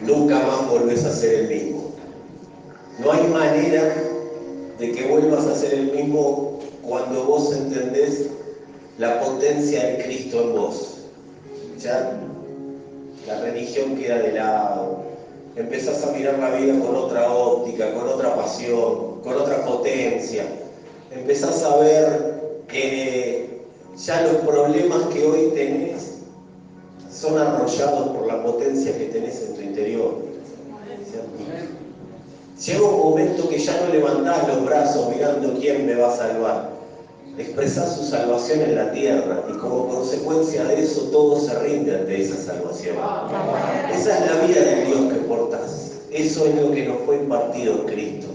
nunca más volvés a ser el mismo. No hay manera de que vuelvas a ser el mismo cuando vos entendés la potencia de Cristo en vos. Ya la religión queda de lado, empezás a mirar la vida con otra óptica, con otra pasión, con otra potencia. Empezás a ver que ya los problemas que hoy tenés son arrollados por la potencia que tenés en tu interior. Llega un momento que ya no levantás los brazos mirando quién me va a salvar. Expresás su salvación en la tierra y como consecuencia de eso todo se rinde ante esa salvación. Esa es la vida de Dios que portás. Eso es lo que nos fue impartido en Cristo.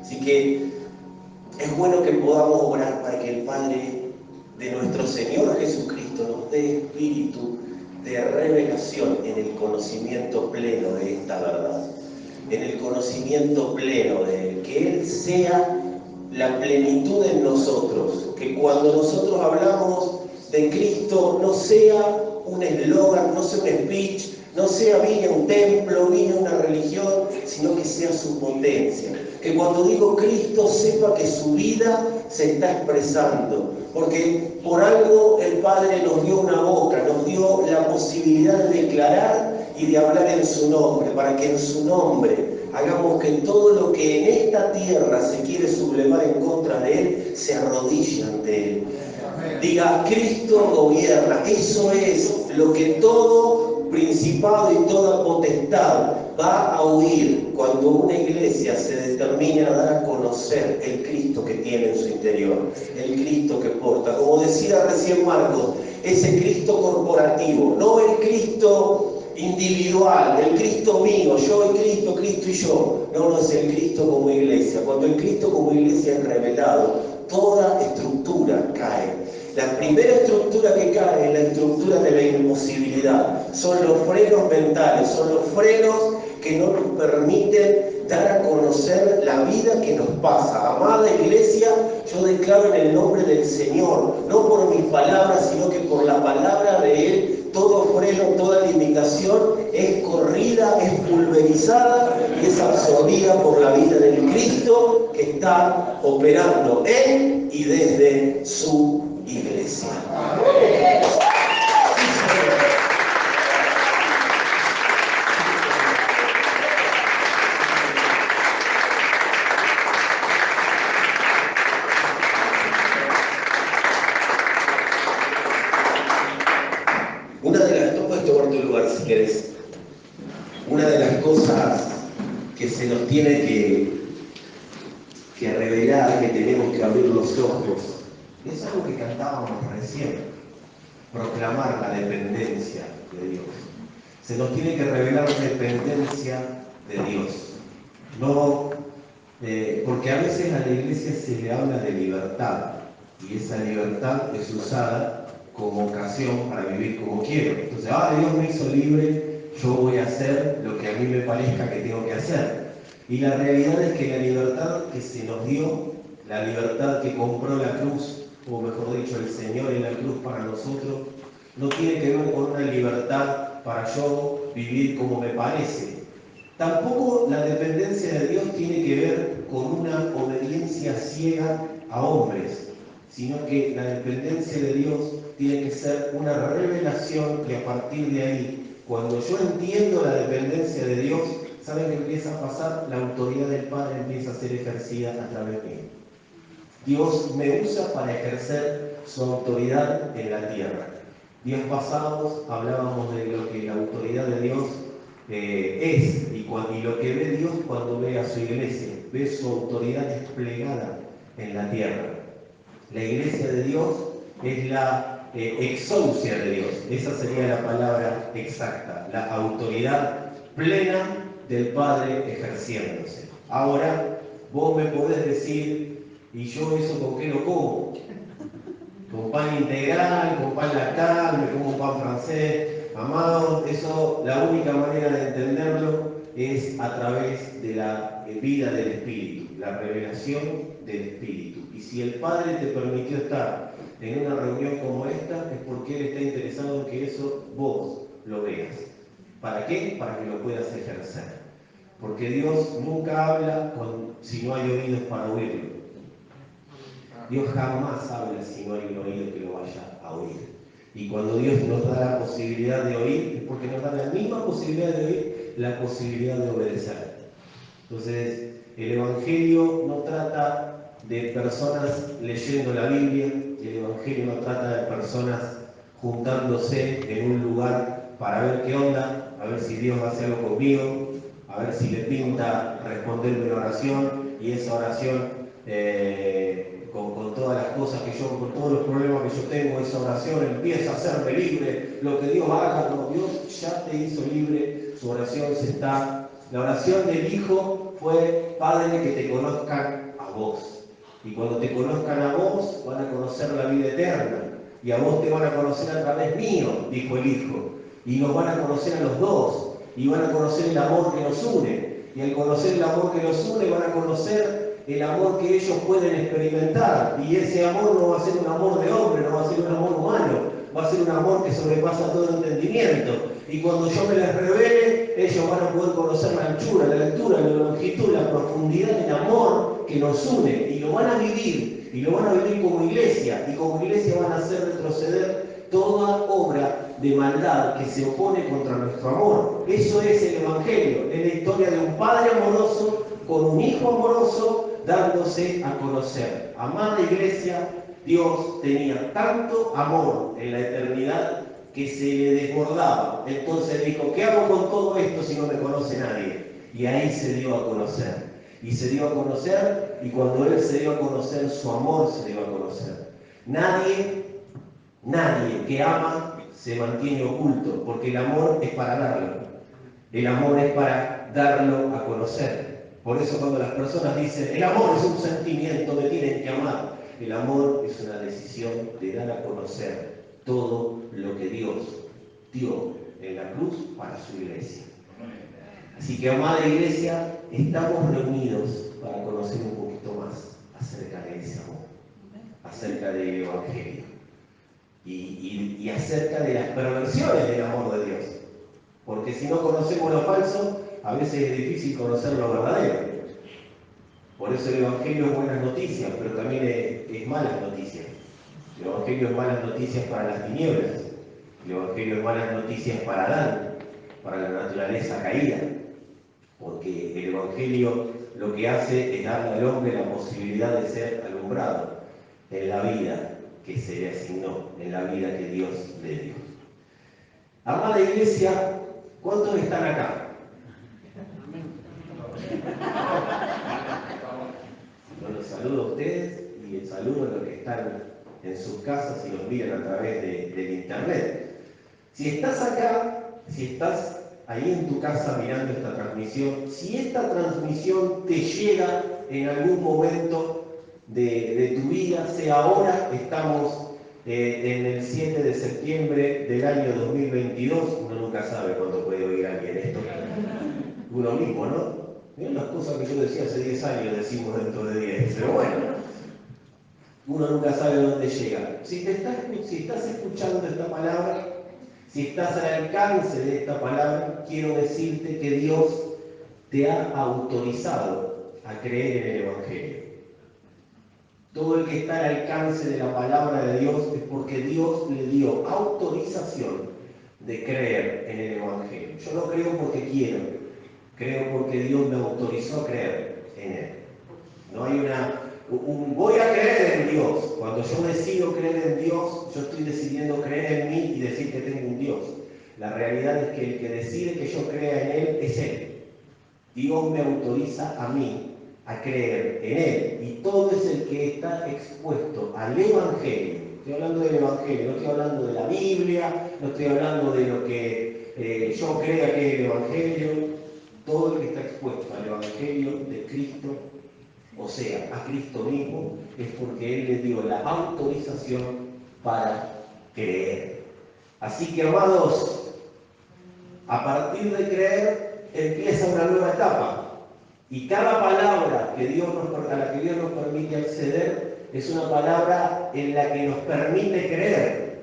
Así que es bueno que podamos orar para que el Padre de nuestro Señor Jesucristo nos dé espíritu de revelación en el conocimiento pleno de esta verdad. En el conocimiento pleno de Él. Que Él sea la plenitud en nosotros. Que cuando nosotros hablamos de Cristo no sea un eslogan, no sea un speech, no sea vine a un templo, vine a una religión, sino que sea su potencia. Que cuando digo Cristo sepa que su vida se está expresando. Porque por algo el Padre nos dio una boca, nos dio la posibilidad de declarar y de hablar en su nombre, para que en su nombre hagamos que todo lo que en esta tierra se quiere sublevar en contra de Él, se arrodille ante Él. Diga, Cristo gobierna. Eso es lo que todo principado y toda potestad va a huir cuando una iglesia se determine a dar a conocer el Cristo que tiene en su interior, el Cristo que porta. Como decía recién Marcos, ese Cristo corporativo, no el Cristo individual, el Cristo mío, yo y Cristo, Cristo y yo. No, es el Cristo como iglesia. Cuando el Cristo como iglesia es revelado, toda estructura cae. La primera estructura que cae es la estructura de la imposibilidad. Son los frenos mentales, son los frenos que no nos permiten dar a conocer la vida que nos pasa. Amada iglesia, yo declaro en el nombre del Señor, no por mis palabras, sino que por la palabra de Él, todo freno, toda limitación es corrida, es pulverizada y es absorbida por la vida del Cristo que está operando en y desde su iglesia. Una de las, no puedes tomar tu lugar si querés. Una de las cosas que se nos tiene que revelar, que tenemos que abrir los ojos, es algo que cantábamos recién, proclamar la dependencia de Dios. Se nos tiene que revelar la dependencia de Dios. No, porque a veces a la iglesia se le habla de libertad, y esa libertad es usada como ocasión para vivir como quiero. Entonces, Dios me hizo libre, yo voy a hacer lo que a mí me parezca que tengo que hacer. Y la realidad es que la libertad que se nos dio, la libertad que compró la cruz, o mejor dicho, el Señor en la cruz para nosotros, no tiene que ver con una libertad para yo vivir como me parece. Tampoco la dependencia de Dios tiene que ver con una obediencia ciega a hombres, sino que la dependencia de Dios tiene que ser una revelación que a partir de ahí, cuando yo entiendo la dependencia de Dios, ¿saben qué empieza a pasar? La autoridad del Padre empieza a ser ejercida a través mío. Dios me usa para ejercer su autoridad en la tierra. Días pasados hablábamos de lo que la autoridad de Dios es y lo que ve Dios cuando ve a su iglesia, ve su autoridad desplegada en la tierra. La iglesia de Dios es la exousia de Dios, esa sería la palabra exacta, la autoridad plena del Padre ejerciéndose. Ahora, vos me podés decir, ¿y yo eso con qué lo como? Con pan integral, con pan lactal, me como pan francés. Amados, eso, la única manera de entenderlo es a través de la vida del Espíritu, la revelación del Espíritu. Y si el Padre te permitió estar en una reunión como esta, es porque Él está interesado en que eso vos lo veas. ¿Para qué? Para que lo puedas ejercer. Porque Dios nunca habla si no hay oídos para oírlo. Dios jamás habla si no hay un oído que lo vaya a oír. Y cuando Dios nos da la posibilidad de oír, es porque nos da la misma posibilidad de oír, la posibilidad de obedecer. Entonces, el Evangelio no trata de personas leyendo la Biblia, el Evangelio no trata de personas juntándose en un lugar para ver qué onda, a ver si Dios hace algo conmigo, a ver si le pinta responderme una oración, y esa oración con todas las cosas que yo, con todos los problemas que yo tengo, esa oración empieza a hacerme libre, lo que Dios haga, no, Dios ya te hizo libre, su oración la oración del Hijo fue: Padre, que te conozcan a vos, y cuando te conozcan a vos, van a conocer la vida eterna, y a vos te van a conocer a través mío, dijo el Hijo, y nos van a conocer a los dos, y van a conocer el amor que nos une, y al conocer el amor que nos une, van a conocer el amor que ellos pueden experimentar, y ese amor no va a ser un amor de hombre, no va a ser un amor humano, va a ser un amor que sobrepasa todo entendimiento, y cuando yo me les revele, ellos van a poder conocer la anchura, la altura, la longitud, la profundidad del amor que nos une, y lo van a vivir, como iglesia, y como iglesia van a hacer retroceder toda obra de maldad que se opone contra nuestro amor. Eso es el Evangelio, es la historia de un Padre amoroso con un Hijo amoroso dándose a conocer. Amada iglesia, Dios tenía tanto amor en la eternidad que se le desbordaba. Entonces dijo: ¿qué hago con todo esto si no me conoce nadie? Y ahí se dio a conocer. Y se dio a conocer, y cuando Él se dio a conocer, su amor se dio a conocer. Nadie que ama se mantiene oculto, porque el amor es para darlo. El amor es para darlo a conocer. Por eso cuando las personas dicen: el amor es un sentimiento, me tienen que amar. El amor es una decisión de dar a conocer todo lo que Dios dio en la cruz para su iglesia. Así que, amada iglesia, estamos reunidos para conocer un poquito más acerca de ese amor, acerca del Evangelio y acerca de las perversiones del amor de Dios. Porque si no conocemos lo falso, a veces es difícil conocer lo verdadero. Por eso el Evangelio es buenas noticias, pero también es malas noticias. El Evangelio es malas noticias para las tinieblas. El Evangelio es malas noticias para Adán, para la naturaleza caída. Porque el Evangelio lo que hace es darle al hombre la posibilidad de ser alumbrado en la vida que se le asignó, en la vida que Dios le dio. Amada iglesia, ¿cuántos están acá? Bueno, saludo a ustedes y saludo a los que están en sus casas y los miran a través del internet. Si estás acá, si estás ahí en tu casa mirando esta transmisión, si esta transmisión te llega en algún momento de tu vida, sea ahora, estamos en el 7 de septiembre del año 2022, uno nunca sabe cuándo puede oír alguien esto, uno mismo, ¿no? Miren las cosas que yo decía hace 10 años, decimos dentro de 10, pero bueno, uno nunca sabe dónde llega. Si estás escuchando esta palabra, si estás al alcance de esta palabra, quiero decirte que Dios te ha autorizado a creer en el Evangelio. Todo el que está al alcance de la palabra de Dios es porque Dios le dio autorización de creer en el Evangelio. Yo no creo porque quiero, creo porque Dios me autorizó a creer en Él. No hay voy a creer en Dios. Cuando yo decido creer en Dios, yo estoy decidiendo creer en mí y decir que tengo un Dios. La realidad es que el que decide que yo crea en Él es Él. Dios me autoriza a mí a creer en Él. Y todo es el que está expuesto al Evangelio. Estoy hablando del Evangelio, no estoy hablando de la Biblia, no estoy hablando de lo que yo crea que es el Evangelio. Todo el que está expuesto al Evangelio de Cristo, o sea, a Cristo mismo, es porque Él le dio la autorización para creer. Así que, amados, a partir de creer empieza una nueva etapa. Y cada palabra a la que Dios nos permite acceder es una palabra en la que nos permite creer.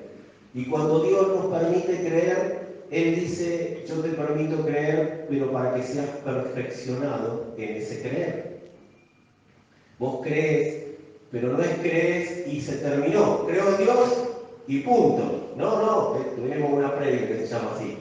Y cuando Dios nos permite creer, Él dice, yo te permito creer, pero para que seas perfeccionado en ese creer. Vos crees, pero no es crees y se terminó. Creo en Dios y punto. No, tenemos una previa que se llama así.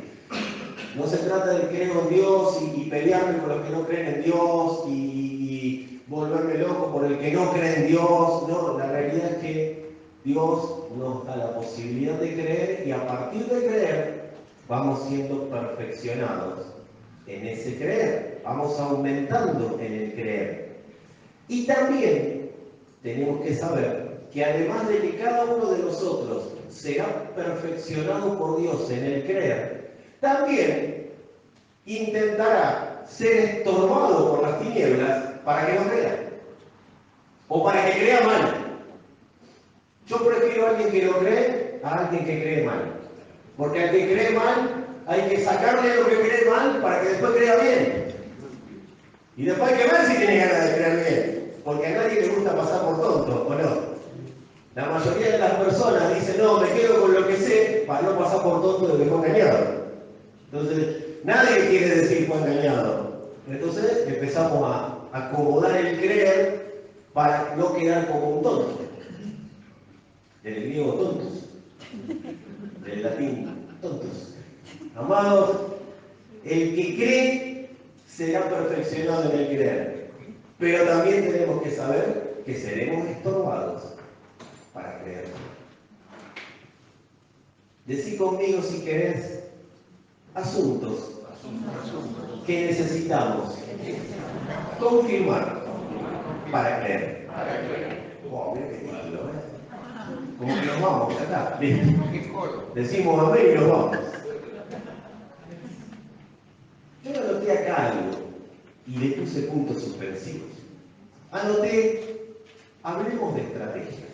No se trata de creo en Dios y pelearme con los que no creen en Dios y volverme loco por el que no cree en Dios. No, la realidad es que Dios nos da la posibilidad de creer y a partir de creer vamos siendo perfeccionados en ese creer. Vamos aumentando en el creer. Y también tenemos que saber que además de que cada uno de nosotros será perfeccionado por Dios en el creer, también intentará ser estorbado por las tinieblas para que no crea, o para que crea mal. Yo prefiero a alguien que no cree a alguien que cree mal, porque al que cree mal hay que sacarle lo que cree mal para que después crea bien. Y después hay que ver si tiene ganas de creer bien, porque a nadie le gusta pasar por tonto, ¿o no? La mayoría de las personas dicen, no, me quedo con lo que sé para no pasar por tonto de que fue engañado. Entonces, nadie quiere decir fue engañado. Entonces empezamos a acomodar el creer para no quedar como un tonto. Del griego tontos, del latín tontos. Amados, el que cree será perfeccionado en el creer. Pero también tenemos que saber que seremos estorbados para creer. Decí conmigo si querés asuntos que necesitamos confirmar para creer. Wow, mira qué título, Como que nos vamos, ya está. Decimos amén y nos vamos. Yo anoté acá algo y le puse puntos suspensivos. Anoté, hablemos de estrategias.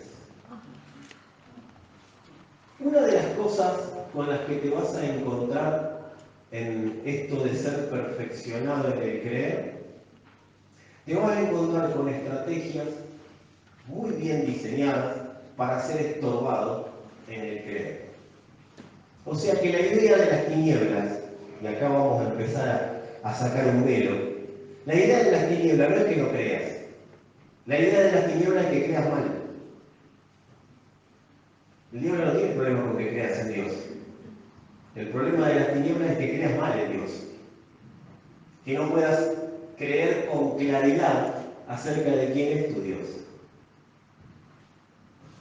Una de las cosas con las que te vas a encontrar en esto de ser perfeccionado en el creer, te vas a encontrar con estrategias muy bien diseñadas para ser estorbado en el creer. O sea que la idea de las tinieblas, y acá vamos a empezar a sacar un velo, la idea de las tinieblas no es que no creas, la idea de las tinieblas es que creas mal. El diablo no tiene problema con que creas en Dios. El problema de las tinieblas es que creas mal en Dios. Que no puedas creer con claridad acerca de quién es tu Dios.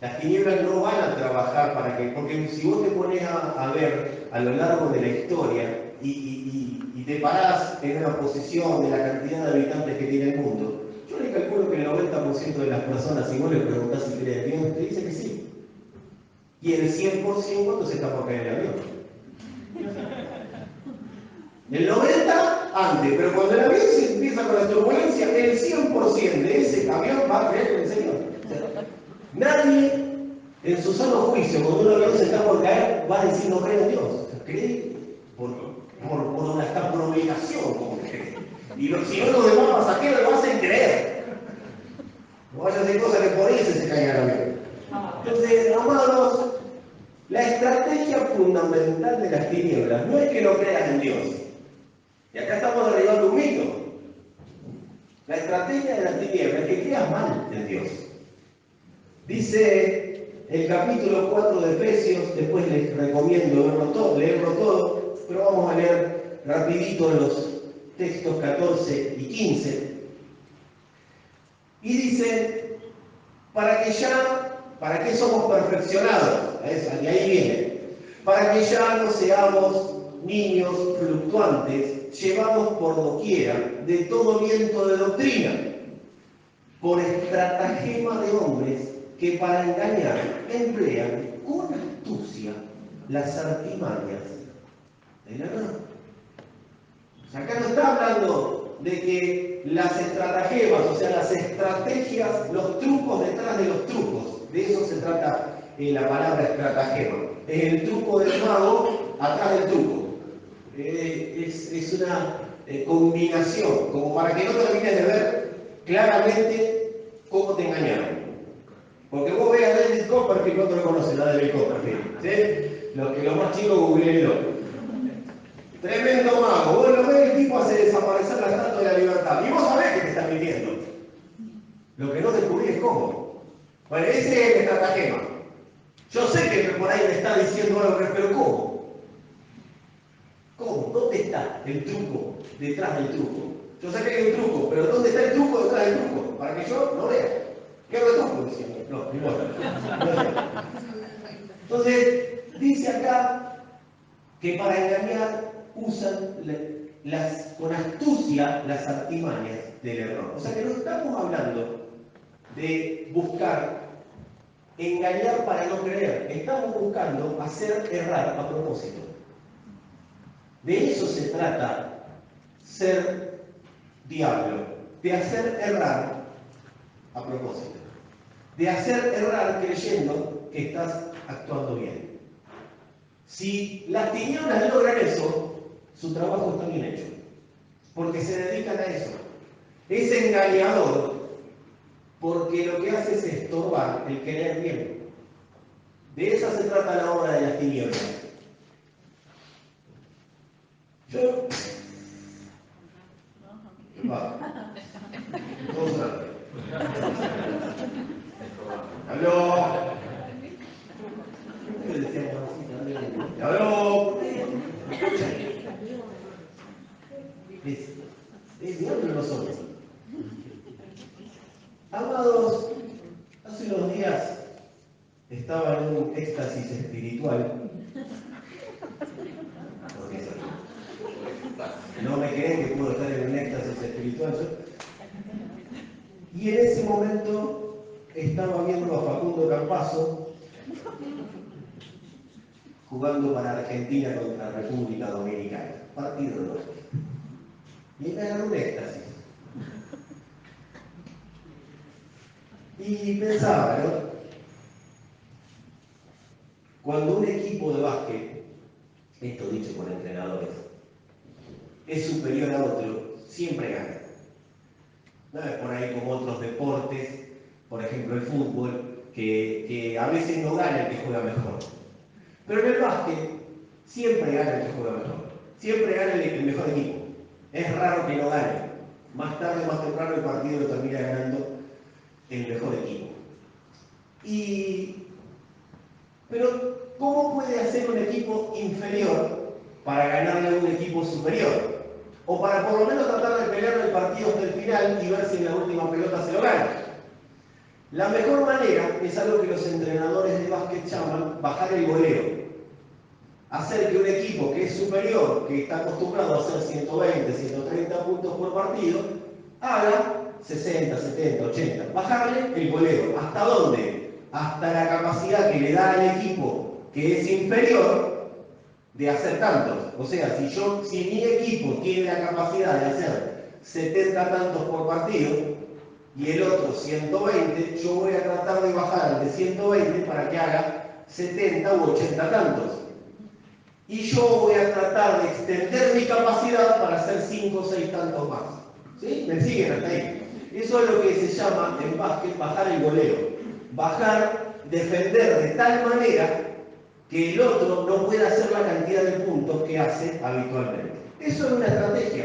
Las tinieblas no van a trabajar para que, porque si vos te pones a ver a lo largo de la historia y te parás en una posición de la cantidad de habitantes que tiene el mundo, yo le calculo que el 90% de las personas, si vos le preguntás si cree en Dios, te dice que sí. Y el 100% cuando se está por caer el avión. El 90% antes, pero cuando el avión se empieza con la turbulencia, el 100% de ese avión va a creer en el Señor. Nadie en su sano juicio, cuando un avión se está por caer, va a decir no creo en Dios. Cree por obligación, como cree. Y si no, los demás pasajeros lo hacen creer. No vaya a hacer cosas que por eso se caiga el avión. Entonces, amados, la estrategia fundamental de las tinieblas no es que no creas en Dios. Y acá estamos derribando un mito. La estrategia de las tinieblas es que creas mal en Dios. Dice el capítulo 4 de Efesios, después les recomiendo leerlo todo, pero vamos a leer rapidito los textos 14 y 15. Y dice, ¿para qué somos perfeccionados? Y ahí viene. Para que ya no seamos niños fluctuantes, llevados por doquiera de todo viento de doctrina, por estratagema de hombres que para engañar emplean con astucia las artimañas del error. O sea, acá no está hablando de que las estratagemas, o sea, las estrategias, los trucos detrás de los trucos. De eso se trata la palabra estratagema. Es el truco del mago atrás del truco. Es una combinación, como para que no termines de ver claramente cómo te engañaron. Porque vos veas a David Copperfield, no te lo conocen, la de David Copperfield. ¿Sí? Los más chicos, googleenlo. Tremendo mago. Vos lo ves, el tipo hace desaparecer la Estatua de la Libertad. Y vos sabés que te está mintiendo. Lo que no descubrí es cómo. Bueno, ese es el estratagema. Yo sé que por ahí me está diciendo algo, pero ¿cómo? ¿Cómo? ¿Dónde está el truco detrás del truco? Yo sé que hay un truco, pero ¿dónde está el truco detrás del truco? Para que yo lo vea. ¿Qué es el truco? No, no importa. Entonces, dice acá que para engañar usan con astucia las artimañas del error. O sea que no estamos hablando de buscar engañar para no creer. Estamos buscando hacer errar a propósito. De eso se trata ser diablo, de hacer errar a propósito, de hacer errar creyendo que estás actuando bien. Si las tinieblas logran eso, su trabajo está bien hecho, porque se dedican a eso. Es engañador porque lo que hace es estorbar el querer bien. De esa se trata la obra de las tinieblas. Yo... Va. ¡Aló! ¿Qué decíamos así? ¡Aló! Es diablo nosotros. Amados, hace unos días estaba en un éxtasis espiritual. Porque no me creen que puedo estar en un éxtasis espiritual. Y en ese momento estaba viendo a Facundo Campazzo jugando para Argentina contra República Dominicana. Partido de los. Y me agarró un éxtasis. Y pensaba, ¿no? Cuando un equipo de básquet, esto dicho por entrenadores, es superior a otro, siempre gana. No es por ahí como otros deportes, por ejemplo el fútbol, que a veces no gana el que juega mejor. Pero en el básquet siempre gana el que juega mejor. Siempre gana el mejor equipo. Es raro que no gane. Más tarde o más temprano el partido lo termina ganando el mejor equipo. Pero, ¿cómo puede hacer un equipo inferior para ganarle a un equipo superior? O para por lo menos tratar de pelear el partido hasta el final y ver si en la última pelota se lo gana. La mejor manera es algo que los entrenadores de básquet llaman bajar el goleo. Hacer que un equipo que es superior, que está acostumbrado a hacer 120, 130 puntos por partido, haga 60, 70, 80. Bajarle el goleo. ¿Hasta dónde? Hasta la capacidad que le da al equipo que es inferior de hacer tantos. O sea, si mi equipo tiene la capacidad de hacer 70 tantos por partido y el otro 120, yo voy a tratar de bajar al de 120 para que haga 70 u 80 tantos. Y yo voy a tratar de extender mi capacidad para hacer 5 o 6 tantos más. ¿Sí? ¿Me siguen hasta ahí? Eso es lo que se llama en básquet bajar el goleo. Bajar, defender de tal manera que el otro no pueda hacer la cantidad de puntos que hace habitualmente. Eso es una estrategia.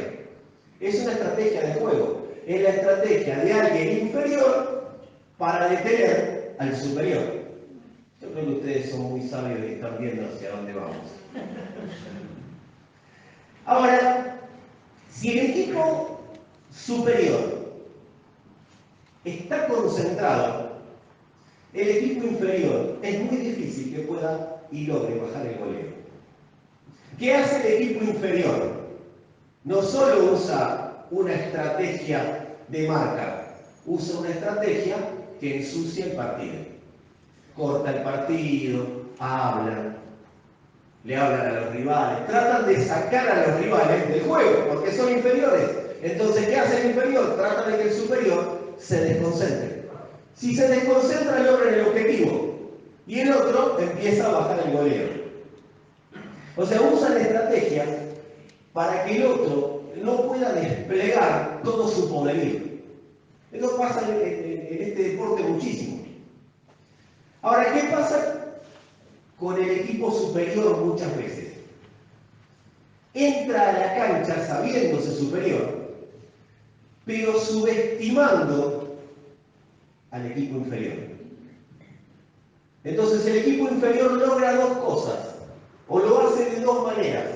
Es una estrategia de juego. Es la estrategia de alguien inferior para detener al superior. Yo creo que ustedes son muy sabios y están viendo hacia dónde vamos. Ahora, si el equipo superior está concentrado, el equipo inferior es muy difícil que pueda y logre bajar el goleo. ¿Qué hace el equipo inferior? No solo usa una estrategia de marca, usa una estrategia que ensucia el partido. Corta el partido, hablan, le hablan a los rivales, tratan de sacar a los rivales del juego, porque son inferiores. Entonces, ¿qué hace el inferior? Trata de que el superior se desconcentre. Si se desconcentra, logran el objetivo, y el otro empieza a bajar el goleo. O sea, usan estrategias para que el otro no pueda desplegar todo su poderío. Eso pasa en este deporte muchísimo. Ahora, ¿qué pasa con el equipo superior muchas veces? entra a la cancha sabiéndose superior, pero subestimando al equipo inferior. Entonces el equipo inferior logra dos cosas, o lo hace de dos maneras: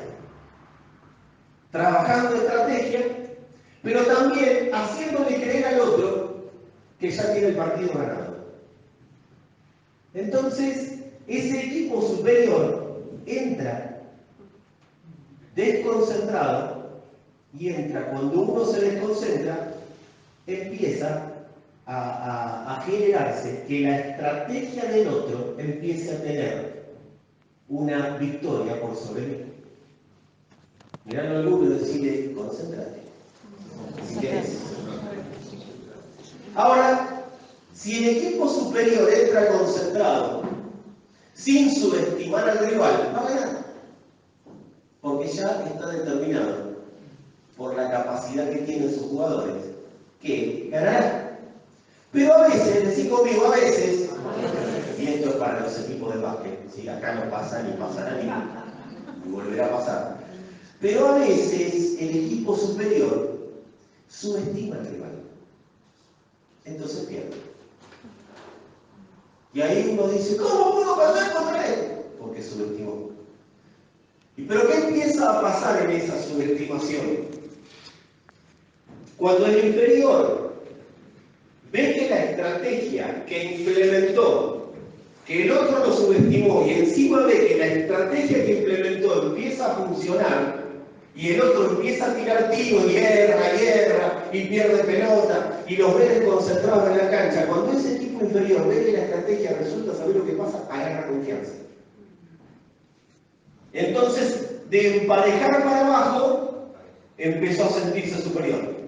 trabajando estrategia, pero también haciéndole creer al otro que ya tiene el partido ganado. Entonces, ese equipo superior entra desconcentrado y entra, cuando uno se desconcentra, empieza a generarse que la estrategia del otro empiece a tener una victoria por sobre mí. Mirando al alguno y decirle, concéntrate, si querés. Ahora, si el equipo superior entra concentrado, sin subestimar al rival, va a ganar. Porque ya está determinado por la capacidad que tienen sus jugadores que ganará. Pero a veces, decí conmigo, a veces, y esto es para los equipos de básquet, ¿sí? Acá no pasa ni pasará ni volverá a pasar. Pero a veces el equipo superior subestima al rival. Entonces pierde. Y ahí uno dice, ¿cómo puedo perder contra él? Porque subestimó. ¿Pero qué empieza a pasar en esa subestimación? Cuando el inferior ve que la estrategia que implementó, que el otro lo subestimó, y encima ve que la estrategia que implementó empieza a funcionar, y el otro empieza a tirar tiros, y erra, y pierde pelota, y los ve desconcentrados en la cancha, cuando ese equipo inferior ve que la estrategia resulta, ¿saber lo que pasa? Agarra confianza. Entonces, de emparejar para abajo, empezó a sentirse superior.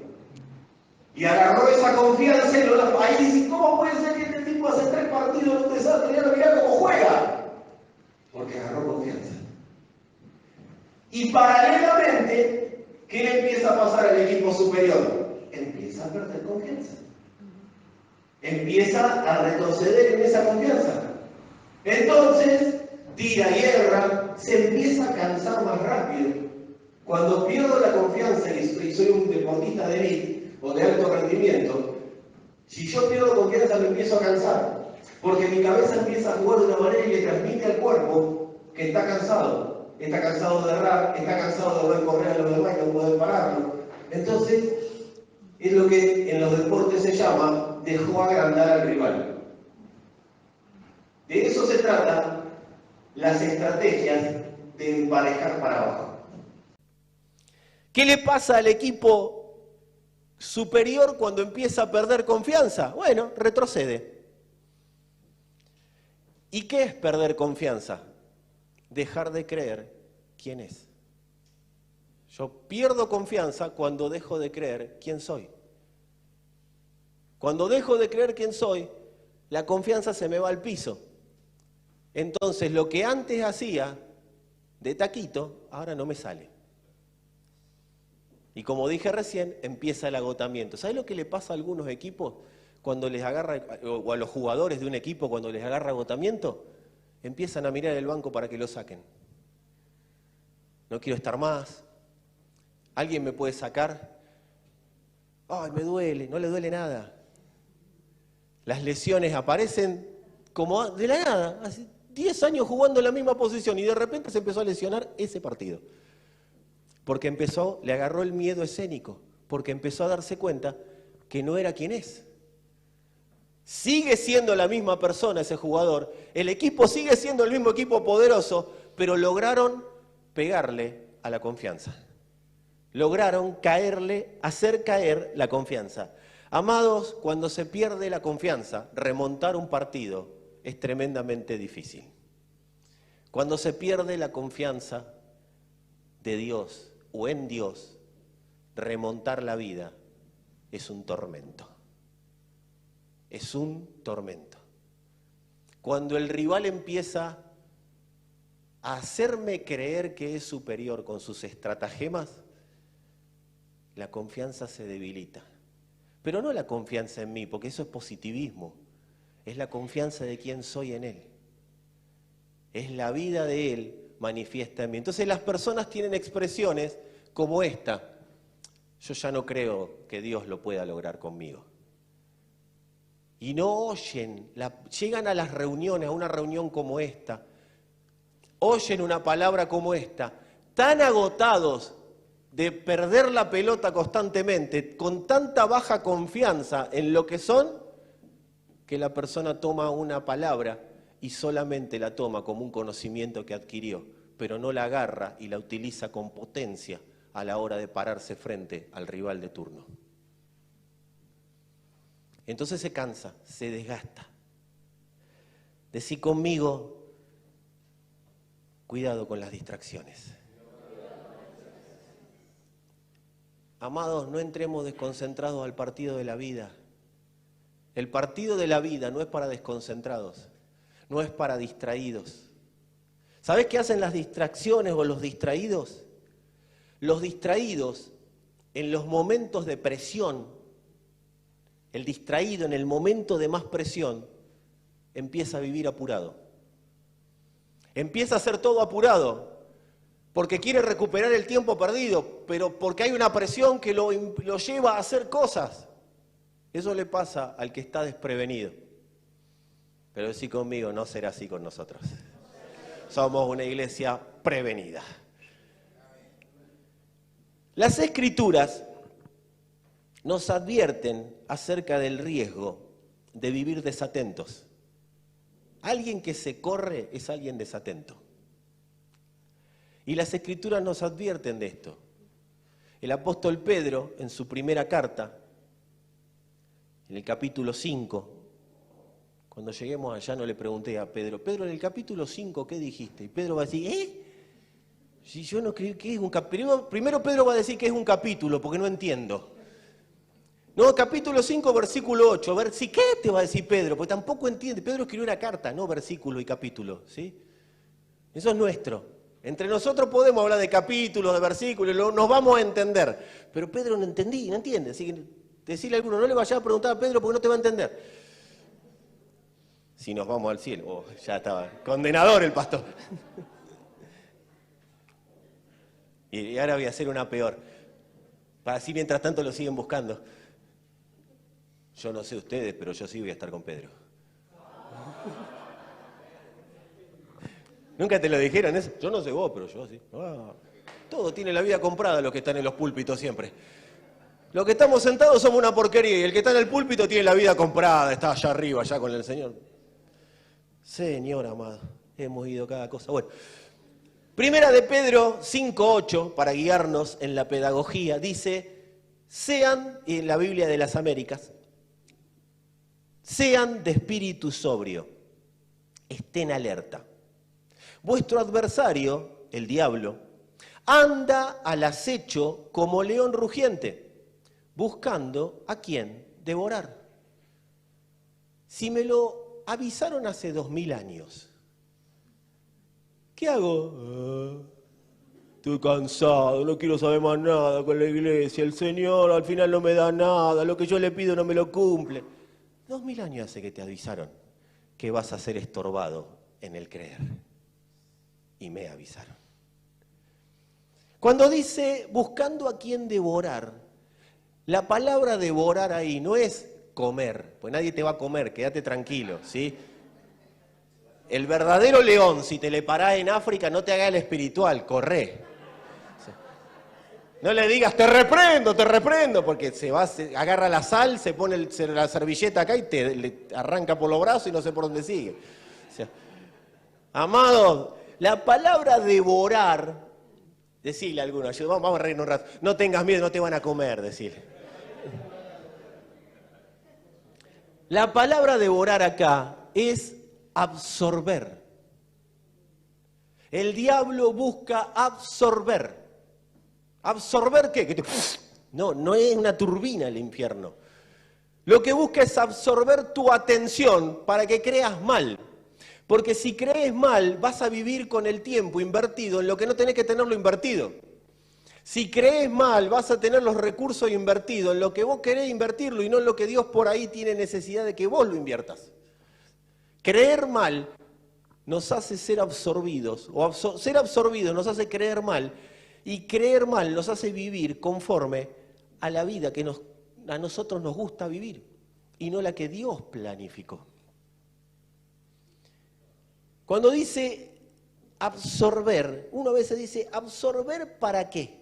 Y agarró esa confianza y ahí dice, ¿cómo puede ser que este tipo hace 3 partidos en un desastre? Mirá cómo juega. Porque agarró confianza. Y paralelamente, ¿qué le empieza a pasar al equipo superior? Empieza a perder confianza. Empieza a retroceder en esa confianza. Entonces, tira y erra, se empieza a cansar más rápido. Cuando pierdo la confianza y soy un deportista de élite o de alto rendimiento, si yo pierdo confianza me empiezo a cansar, porque mi cabeza empieza a jugar de una manera y le transmite al cuerpo que está cansado de errar, está cansado de ver correr a los demás y no poder pararlo. Entonces, es lo que en los deportes se llama dejó agrandar al rival. De eso se trata las estrategias de emparejar para abajo. ¿Qué le pasa al equipo superior cuando empieza a perder confianza? Bueno, retrocede. ¿Y qué es perder confianza? Dejar de creer quién es. Yo pierdo confianza cuando dejo de creer quién soy. Cuando dejo de creer quién soy, la confianza se me va al piso. Entonces, lo que antes hacía de taquito, ahora no me sale. Y como dije recién, empieza el agotamiento. ¿Sabes lo que le pasa a algunos equipos cuando les agarra, o a los jugadores de un equipo cuando les agarra agotamiento? Empiezan a mirar el banco para que lo saquen. No quiero estar más. ¿Alguien me puede sacar? Ay, me duele, no le duele nada. Las lesiones aparecen como de la nada. Hace 10 años jugando en la misma posición y de repente se empezó a lesionar ese partido. Porque le agarró el miedo escénico, porque empezó a darse cuenta que no era quien es. Sigue siendo la misma persona ese jugador, el equipo sigue siendo el mismo equipo poderoso, pero lograron pegarle a la confianza. Lograron hacer caer la confianza. Amados, cuando se pierde la confianza, remontar un partido es tremendamente difícil. Cuando se pierde la confianza de Dios o en Dios, remontar la vida es un tormento. Es un tormento. Cuando el rival empieza a hacerme creer que es superior con sus estratagemas, la confianza se debilita. Pero no la confianza en mí, porque eso es positivismo. Es la confianza de quién soy en Él. Es la vida de Él manifiesta en mí. Entonces las personas tienen expresiones como esta: yo ya no creo que Dios lo pueda lograr conmigo. Y no oyen, llegan a las reuniones, a una reunión como esta, oyen una palabra como esta, tan agotados de perder la pelota constantemente, con tanta baja confianza en lo que son, que la persona toma una palabra y solamente la toma como un conocimiento que adquirió, pero no la agarra y la utiliza con potencia a la hora de pararse frente al rival de turno. Entonces se cansa, se desgasta. Decí conmigo, cuidado con las distracciones. Amados, no entremos desconcentrados al partido de la vida. El partido de la vida no es para desconcentrados, no es para distraídos. ¿Sabés qué hacen las distracciones o los distraídos? Los distraídos en los momentos de presión, el distraído en el momento de más presión, empieza a vivir apurado. Empieza a hacer todo apurado, porque quiere recuperar el tiempo perdido, pero porque hay una presión que lo lleva a hacer cosas. Eso le pasa al que está desprevenido. Pero decí conmigo, no será así con nosotros. Somos una iglesia prevenida. Las Escrituras nos advierten acerca del riesgo de vivir desatentos. Alguien que se corre es alguien desatento. Y las Escrituras nos advierten de esto. El apóstol Pedro, en su primera carta, en el capítulo 5, cuando lleguemos allá no le pregunté a Pedro, Pedro, en el capítulo 5, ¿qué dijiste? Y Pedro va a decir, si yo no creo que es un capítulo. Primero Pedro va a decir que es un capítulo, porque no entiendo. No, capítulo 5, versículo 8. ¿Qué te va a decir Pedro? Porque tampoco entiende. Pedro escribió una carta, no versículo y capítulo, ¿sí? Eso es nuestro. Entre nosotros podemos hablar de capítulos, de versículos, nos vamos a entender. Pero Pedro no entiende. Así que decirle a alguno, no le vayas a preguntar a Pedro porque no te va a entender. Si nos vamos al cielo, ya estaba condenador el pastor. Y ahora voy a hacer una peor. Para así mientras tanto lo siguen buscando. Yo no sé ustedes, pero yo sí voy a estar con Pedro. ¿Nunca te lo dijeron eso? Yo no sé vos, pero yo sí. Todo tiene la vida comprada los que están en los púlpitos siempre. Los que estamos sentados somos una porquería y el que está en el púlpito tiene la vida comprada, está allá arriba, allá con el Señor. Señor amado, hemos ido cada cosa. Bueno, Primera de Pedro 5:8, para guiarnos en la pedagogía, dice, sean, y en la Biblia de las Américas, sean de espíritu sobrio, estén alerta. Vuestro adversario, el diablo, anda al acecho como león rugiente, buscando a quién devorar. Si me lo avisaron hace 2000 años, ¿qué hago? Estoy cansado, no quiero saber más nada con la iglesia, el Señor al final no me da nada, lo que yo le pido no me lo cumple. 2000 años hace que te avisaron que vas a ser estorbado en el creer. Y me avisaron. Cuando dice buscando a quién devorar, la palabra devorar ahí no es comer, pues nadie te va a comer, quédate tranquilo, ¿sí? El verdadero león, si te le parás en África, no te haga el espiritual, corre. No le digas, te reprendo, porque se agarra la sal, se pone la servilleta acá y le arranca por los brazos y no sé por dónde sigue. O sea, amado, la palabra devorar, decile a alguno, vamos a reírnos un rato, no tengas miedo, no te van a comer, decile. La palabra devorar acá es absorber. El diablo busca absorber. ¿Absorber qué? No es una turbina el infierno. Lo que busca es absorber tu atención para que creas mal. Porque si crees mal, vas a vivir con el tiempo invertido en lo que no tenés que tenerlo invertido. Si crees mal, vas a tener los recursos invertidos en lo que vos querés invertirlo y no en lo que Dios por ahí tiene necesidad de que vos lo inviertas. Creer mal nos hace ser absorbidos, ser absorbidos nos hace creer mal, y creer mal nos hace vivir conforme a la vida que a nosotros nos gusta vivir, y no la que Dios planificó. Cuando dice absorber, uno a veces dice, ¿absorber para qué?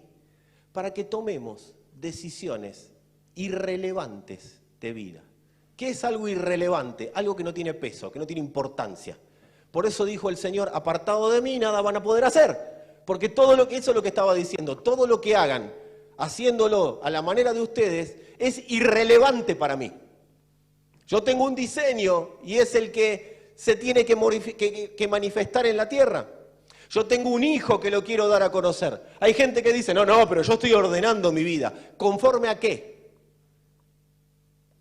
Para que tomemos decisiones irrelevantes de vida. ¿Qué es algo irrelevante? Algo que no tiene peso, que no tiene importancia. Por eso dijo el Señor, apartado de mí nada van a poder hacer. Porque eso es lo que estaba diciendo, todo lo que hagan, haciéndolo a la manera de ustedes, es irrelevante para mí. Yo tengo un diseño y es el que se tiene que manifestar en la tierra. Yo tengo un hijo que lo quiero dar a conocer. Hay gente que dice, no, pero yo estoy ordenando mi vida. ¿Conforme a qué?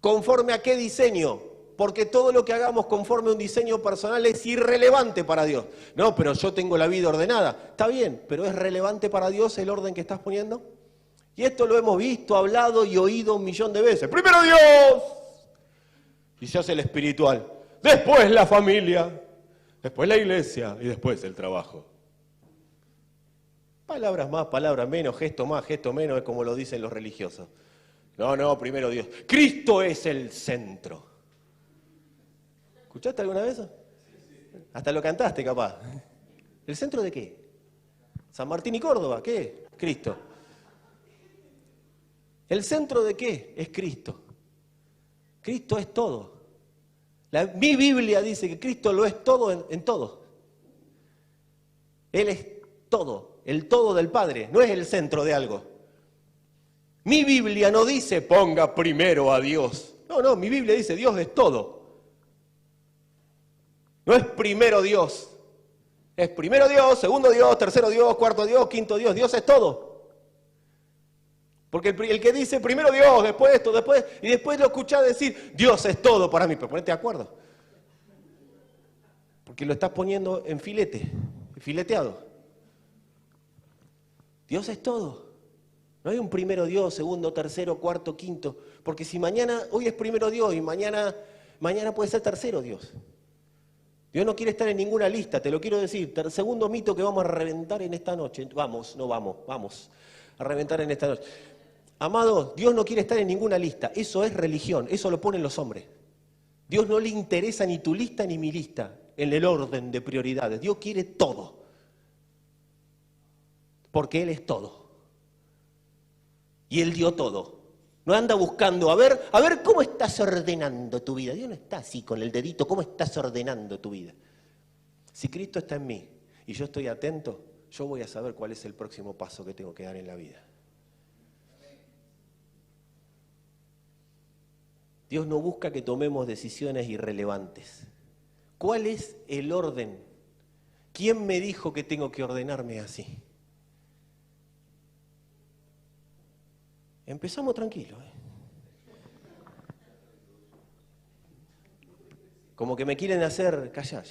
¿Conforme a qué diseño? Porque todo lo que hagamos conforme a un diseño personal es irrelevante para Dios. No, pero yo tengo la vida ordenada. Está bien, pero ¿es relevante para Dios el orden que estás poniendo? Y esto lo hemos visto, hablado y oído 1.000.000 de veces. Primero Dios. Y se hace el espiritual. Después la familia. Después la iglesia. Y después el trabajo. Palabras más, palabras menos, gesto más, gesto menos, es como lo dicen los religiosos. No, primero Dios. Cristo es el centro. ¿Escuchaste alguna vez eso? Hasta lo cantaste, capaz. ¿El centro de qué? San Martín y Córdoba, ¿qué? Cristo. ¿El centro de qué? Es Cristo. Cristo es todo. Mi Biblia dice que Cristo lo es todo en todo. Él es todo, el todo del Padre, no es el centro de algo. Mi Biblia no dice ponga primero a Dios. No, mi Biblia dice Dios es todo. No es primero Dios. Es primero Dios, segundo Dios, tercero Dios, cuarto Dios, quinto Dios. Dios es todo. Porque el que dice primero Dios, después esto, y después lo escuchás decir Dios es todo para mí. Pero ponete de acuerdo. Porque lo estás poniendo en fileteado. Dios es todo. No hay un primero Dios, segundo, tercero, cuarto, quinto. Porque si hoy es primero Dios y mañana puede ser tercero Dios. Dios no quiere estar en ninguna lista, te lo quiero decir. Segundo mito que vamos a reventar en esta noche. Vamos a reventar en esta noche. Amados, Dios no quiere estar en ninguna lista. Eso es religión, eso lo ponen los hombres. Dios no le interesa ni tu lista ni mi lista en el orden de prioridades. Dios quiere todo. Porque Él es todo. Y Él dio todo. No anda buscando, a ver cómo estás ordenando tu vida. Dios no está así con el dedito, cómo estás ordenando tu vida. Si Cristo está en mí y yo estoy atento, yo voy a saber cuál es el próximo paso que tengo que dar en la vida. Dios no busca que tomemos decisiones irrelevantes. ¿Cuál es el orden? ¿Quién me dijo que tengo que ordenarme así? Empezamos tranquilos. Como que me quieren hacer callar.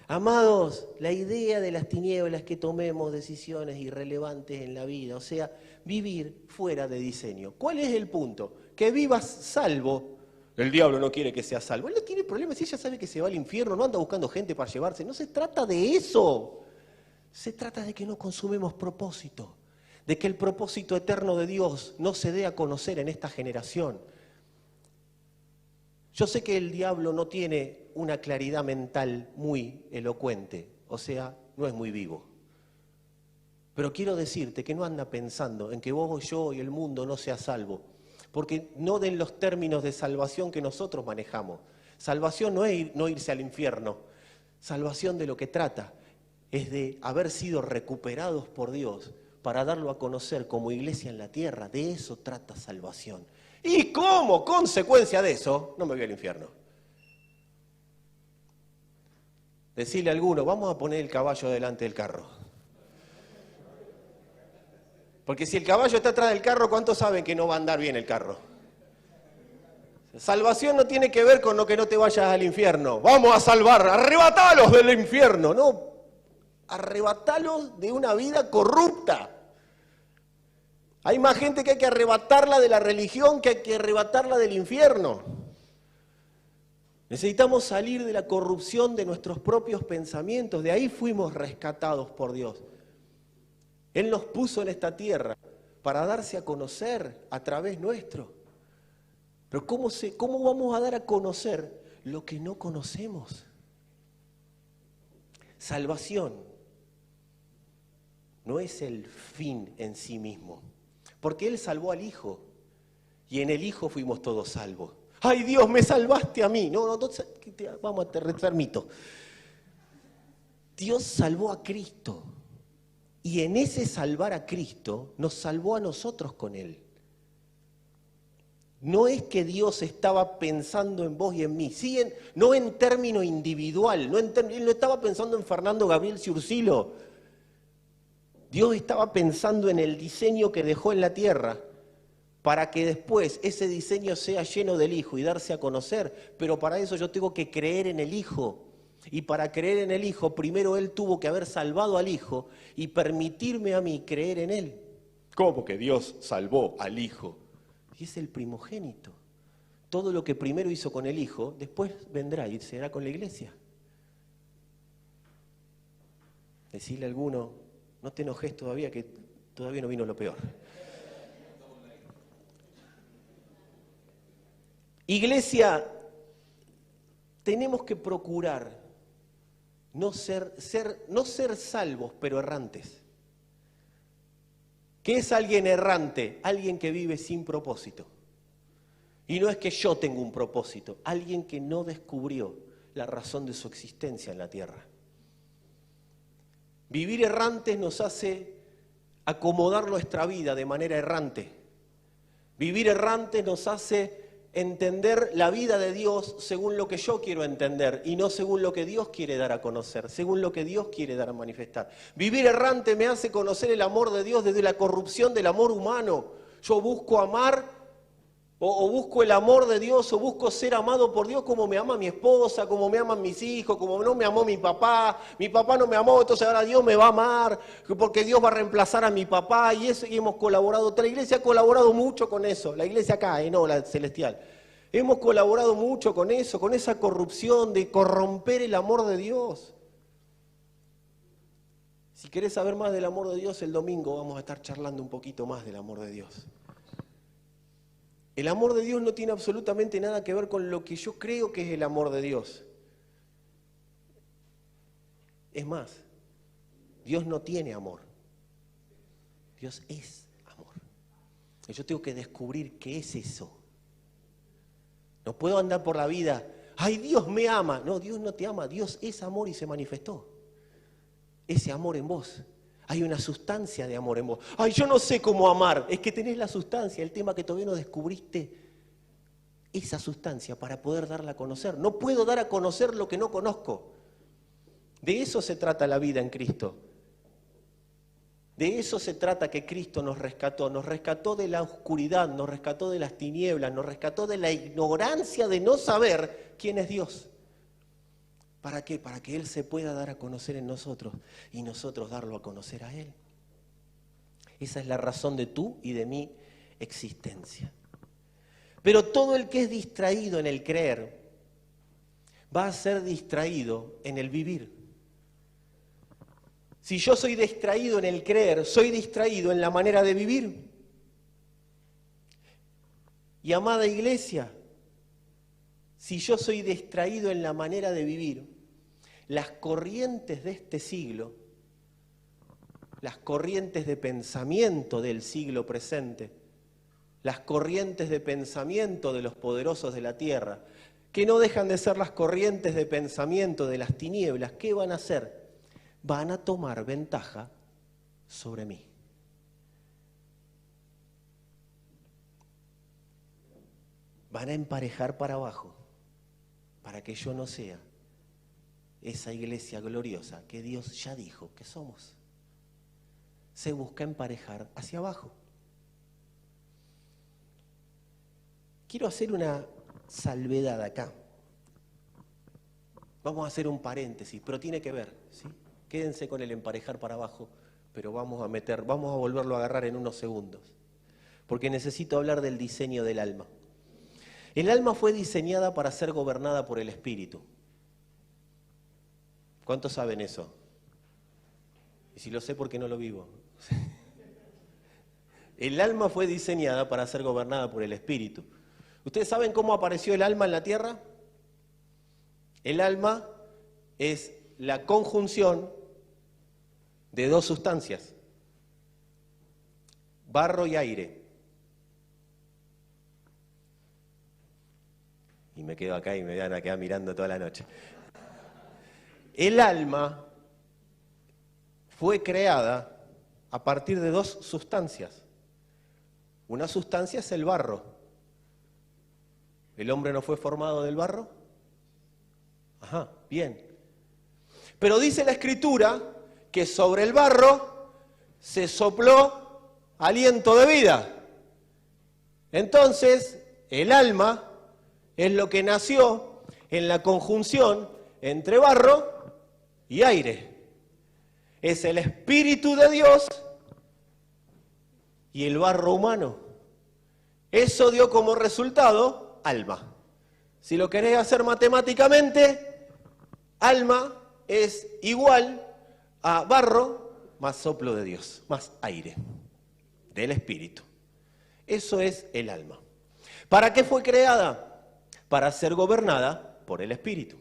Amados, la idea de las tinieblas es que tomemos decisiones irrelevantes en la vida, o sea, vivir fuera de diseño. ¿Cuál es el punto? Que vivas salvo. El diablo no quiere que seas salvo. Él no tiene problema, si ella sabe que se va al infierno, no anda buscando gente para llevarse. No se trata de eso. Se trata de que no consumemos propósito. De que el propósito eterno de Dios no se dé a conocer en esta generación. Yo sé que el diablo no tiene una claridad mental muy elocuente, o sea, no es muy vivo. Pero quiero decirte que no anda pensando en que vos, yo y el mundo no sea salvo, porque no den los términos de salvación que nosotros manejamos. Salvación no es no irse al infierno, salvación de lo que trata es de haber sido recuperados por Dios, para darlo a conocer como iglesia en la tierra. De eso trata salvación. Y como consecuencia de eso, no me voy al infierno. Decirle a alguno, vamos a poner el caballo delante del carro. Porque si el caballo está atrás del carro, ¿cuántos saben que no va a andar bien el carro? Salvación no tiene que ver con lo que no te vayas al infierno. Vamos a salvar, arrebatalos del infierno. No, arrebatalos de una vida corrupta. Hay más gente que hay que arrebatarla de la religión que hay que arrebatarla del infierno. Necesitamos salir de la corrupción de nuestros propios pensamientos. De ahí fuimos rescatados por Dios. Él nos puso en esta tierra para darse a conocer a través nuestro. Pero ¿cómo vamos a dar a conocer lo que no conocemos? Salvación no es el fin en sí mismo, porque Él salvó al Hijo y en el Hijo fuimos todos salvos. ¡Ay, Dios, me salvaste a mí! No, vamos a te permito. Dios salvó a Cristo y en ese salvar a Cristo nos salvó a nosotros con Él. No es que Dios estaba pensando en vos y en mí, no en término individual, Él no estaba pensando en Fernando Gabriel Ciurcilo. Dios estaba pensando en el diseño que dejó en la tierra para que después ese diseño sea lleno del Hijo y darse a conocer. Pero para eso yo tengo que creer en el Hijo. Y para creer en el Hijo, primero Él tuvo que haber salvado al Hijo y permitirme a mí creer en Él. ¿Cómo? Porque Dios salvó al Hijo. Y es el primogénito. Todo lo que primero hizo con el Hijo, después vendrá y será con la iglesia. Decirle a alguno, no te enojes todavía, que todavía no vino lo peor. Iglesia, tenemos que procurar no ser salvos, pero errantes. ¿Qué es alguien errante? Alguien que vive sin propósito. Y no es que yo tenga un propósito, alguien que no descubrió la razón de su existencia en la tierra. Vivir errantes nos hace acomodar nuestra vida de manera errante. Vivir errantes nos hace entender la vida de Dios según lo que yo quiero entender y no según lo que Dios quiere dar a conocer, según lo que Dios quiere dar a manifestar. Vivir errante me hace conocer el amor de Dios desde la corrupción del amor humano. Yo busco amar o busco el amor de Dios o busco ser amado por Dios como me ama mi esposa, como me aman mis hijos, como no me amó mi papá no me amó, entonces ahora Dios me va a amar porque Dios va a reemplazar a mi papá y hemos colaborado. La iglesia ha colaborado mucho con eso, la iglesia acá, no la celestial. Hemos colaborado mucho con eso, con esa corrupción de corromper el amor de Dios. Si querés saber más del amor de Dios, el domingo vamos a estar charlando un poquito más del amor de Dios. El amor de Dios no tiene absolutamente nada que ver con lo que yo creo que es el amor de Dios. Es más, Dios no tiene amor. Dios es amor. Y yo tengo que descubrir qué es eso. No puedo andar por la vida, ¡ay, Dios me ama! No, Dios no te ama, Dios es amor y se manifestó. Ese amor en vos. Hay una sustancia de amor en vos. ¡Ay, yo no sé cómo amar! Es que tenés la sustancia, el tema que todavía no descubriste. Esa sustancia para poder darla a conocer. No puedo dar a conocer lo que no conozco. De eso se trata la vida en Cristo. De eso se trata que Cristo nos rescató de la oscuridad, nos rescató de las tinieblas, nos rescató de la ignorancia de no saber quién es Dios. ¿Para qué? Para que Él se pueda dar a conocer en nosotros y nosotros darlo a conocer a Él. Esa es la razón de tu y de mi existencia. Pero todo el que es distraído en el creer va a ser distraído en el vivir. Si yo soy distraído en el creer, soy distraído en la manera de vivir. Y amada iglesia, si yo soy distraído en la manera de vivir, las corrientes de este siglo, las corrientes de pensamiento del siglo presente, las corrientes de pensamiento de los poderosos de la tierra, que no dejan de ser las corrientes de pensamiento de las tinieblas, ¿qué van a hacer? Van a tomar ventaja sobre mí. Van a emparejar para abajo, para que yo no sea esa iglesia gloriosa que Dios ya dijo que somos. Se busca emparejar hacia abajo. Quiero hacer una salvedad acá. Vamos a hacer un paréntesis, pero tiene que ver, ¿sí? Quédense con el emparejar para abajo, pero vamos a volverlo a agarrar en unos segundos, porque necesito hablar del diseño del alma. El alma fue diseñada para ser gobernada por el Espíritu. ¿Cuántos saben eso? Y si lo sé, ¿por qué no lo vivo? El alma fue diseñada para ser gobernada por el Espíritu. ¿Ustedes saben cómo apareció el alma en la tierra? El alma es la conjunción de dos sustancias, barro y aire. Y me quedo acá y me van a quedar mirando toda la noche. El alma fue creada a partir de dos sustancias. Una sustancia es el barro. ¿El hombre no fue formado del barro? Ajá, bien. Pero dice la Escritura que sobre el barro se sopló aliento de vida. Entonces, el alma es lo que nació en la conjunción entre barro y aire. Es el Espíritu de Dios y el barro humano. Eso dio como resultado alma. Si lo querés hacer matemáticamente, alma es igual a barro más soplo de Dios, más aire del Espíritu. Eso es el alma. ¿Para qué fue creada? Para ser gobernada por el Espíritu.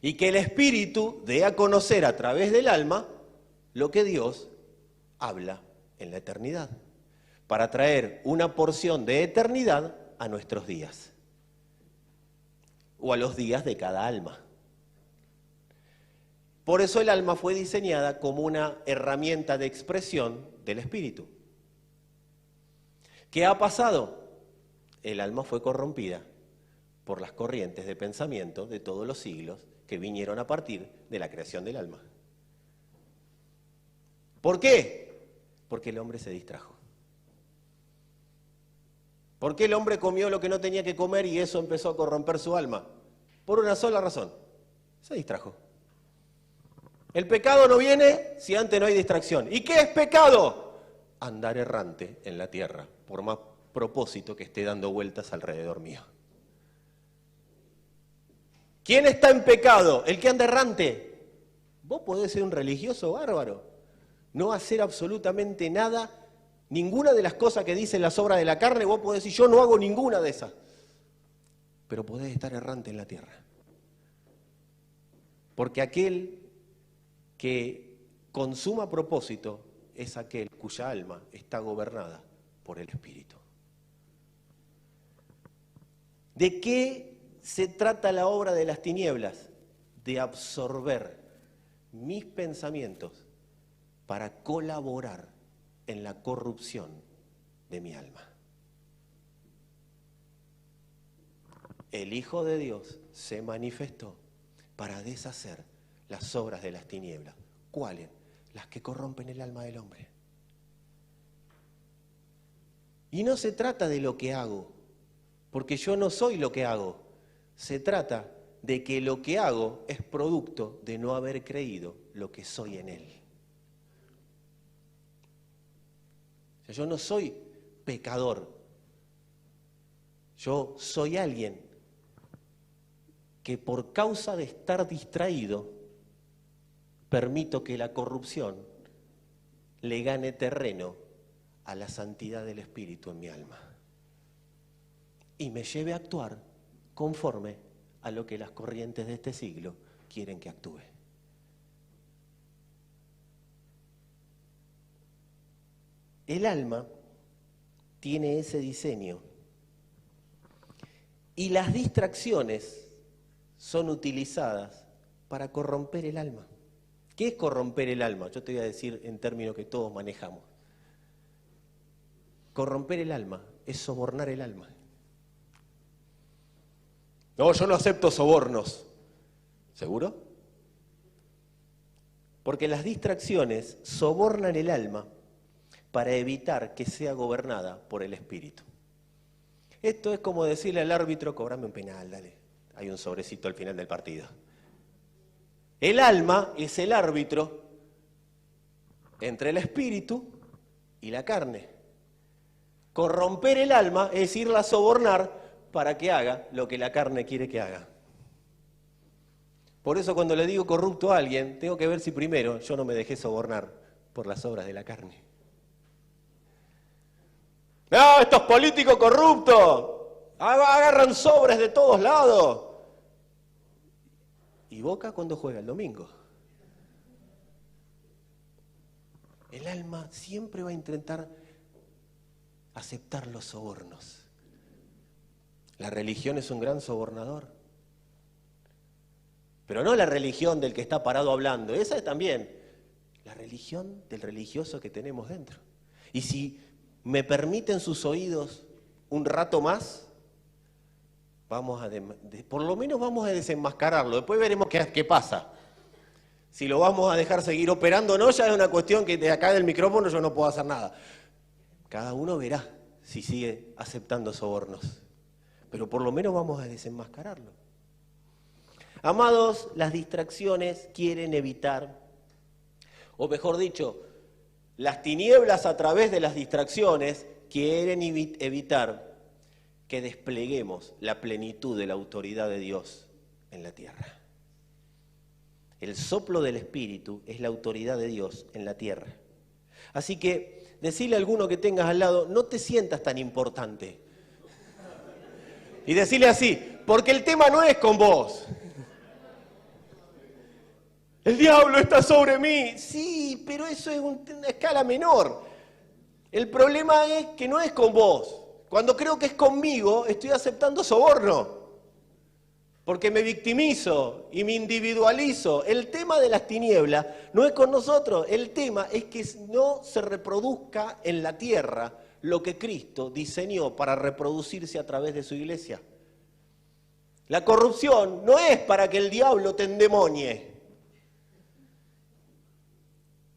Y que el Espíritu dé a conocer a través del alma lo que Dios habla en la eternidad, para traer una porción de eternidad a nuestros días, o a los días de cada alma. Por eso el alma fue diseñada como una herramienta de expresión del Espíritu. ¿Qué ha pasado? El alma fue corrompida por las corrientes de pensamiento de todos los siglos que vinieron a partir de la creación del alma. ¿Por qué? Porque el hombre se distrajo. ¿Por qué el hombre comió lo que no tenía que comer y eso empezó a corromper su alma? Por una sola razón: se distrajo. El pecado no viene si antes no hay distracción. ¿Y qué es pecado? Andar errante en la tierra, por más propósito que esté dando vueltas alrededor mío. ¿Quién está en pecado? El que anda errante. Vos podés ser un religioso bárbaro, no hacer absolutamente nada, ninguna de las cosas que dicen las obras de la carne, vos podés decir, yo no hago ninguna de esas. Pero podés estar errante en la tierra. Porque aquel que consuma a propósito es aquel cuya alma está gobernada por el Espíritu. ¿De qué se trata la obra de las tinieblas? De absorber mis pensamientos para colaborar en la corrupción de mi alma. El Hijo de Dios se manifestó para deshacer las obras de las tinieblas. ¿Cuáles? Las que corrompen el alma del hombre. Y no se trata de lo que hago, porque yo no soy lo que hago. Se trata de que lo que hago es producto de no haber creído lo que soy en Él. O sea, yo no soy pecador. Yo soy alguien que por causa de estar distraído permito que la corrupción le gane terreno a la santidad del Espíritu en mi alma y me lleve a actuar conforme a lo que las corrientes de este siglo quieren que actúe. El alma tiene ese diseño y las distracciones son utilizadas para corromper el alma. ¿Qué es corromper el alma? Yo te voy a decir en términos que todos manejamos. Corromper el alma es sobornar el alma. No, yo no acepto sobornos. ¿Seguro? Porque las distracciones sobornan el alma para evitar que sea gobernada por el Espíritu. Esto es como decirle al árbitro, cobrame un penal, dale. Hay un sobrecito al final del partido. El alma es el árbitro entre el espíritu y la carne. corromper el alma es irla a sobornar para que haga lo que la carne quiere que haga. Por eso cuando le digo corrupto a alguien, tengo que ver si primero yo no me dejé sobornar por las obras de la carne. ¡No, estos políticos corruptos! Agarran sobres de todos lados. ¿Y Boca cuándo juega? El domingo. El alma siempre va a intentar aceptar los sobornos. La religión es un gran sobornador. Pero no la religión del que está parado hablando, esa es también la religión del religioso que tenemos dentro. Y si me permiten sus oídos un rato más, por lo menos vamos a desenmascararlo. Después veremos qué pasa. Si lo vamos a dejar seguir operando o no, ya es una cuestión que de acá del micrófono yo no puedo hacer nada. Cada uno verá si sigue aceptando sobornos. Pero por lo menos vamos a desenmascararlo. Amados, las distracciones quieren evitar, o mejor dicho, las tinieblas a través de las distracciones quieren evitar que despleguemos la plenitud de la autoridad de Dios en la tierra. El soplo del Espíritu es la autoridad de Dios en la tierra. Así que decirle a alguno que tengas al lado, no te sientas tan importante. Y decirle así, porque el tema no es con vos. El diablo está sobre mí. Sí, pero eso es una escala menor. El problema es que no es con vos. Cuando creo que es conmigo, estoy aceptando soborno. Porque me victimizo y me individualizo. El tema de las tinieblas no es con nosotros. El tema es que no se reproduzca en la tierra lo que Cristo diseñó para reproducirse a través de su iglesia. La corrupción no es para que el diablo te endemonie.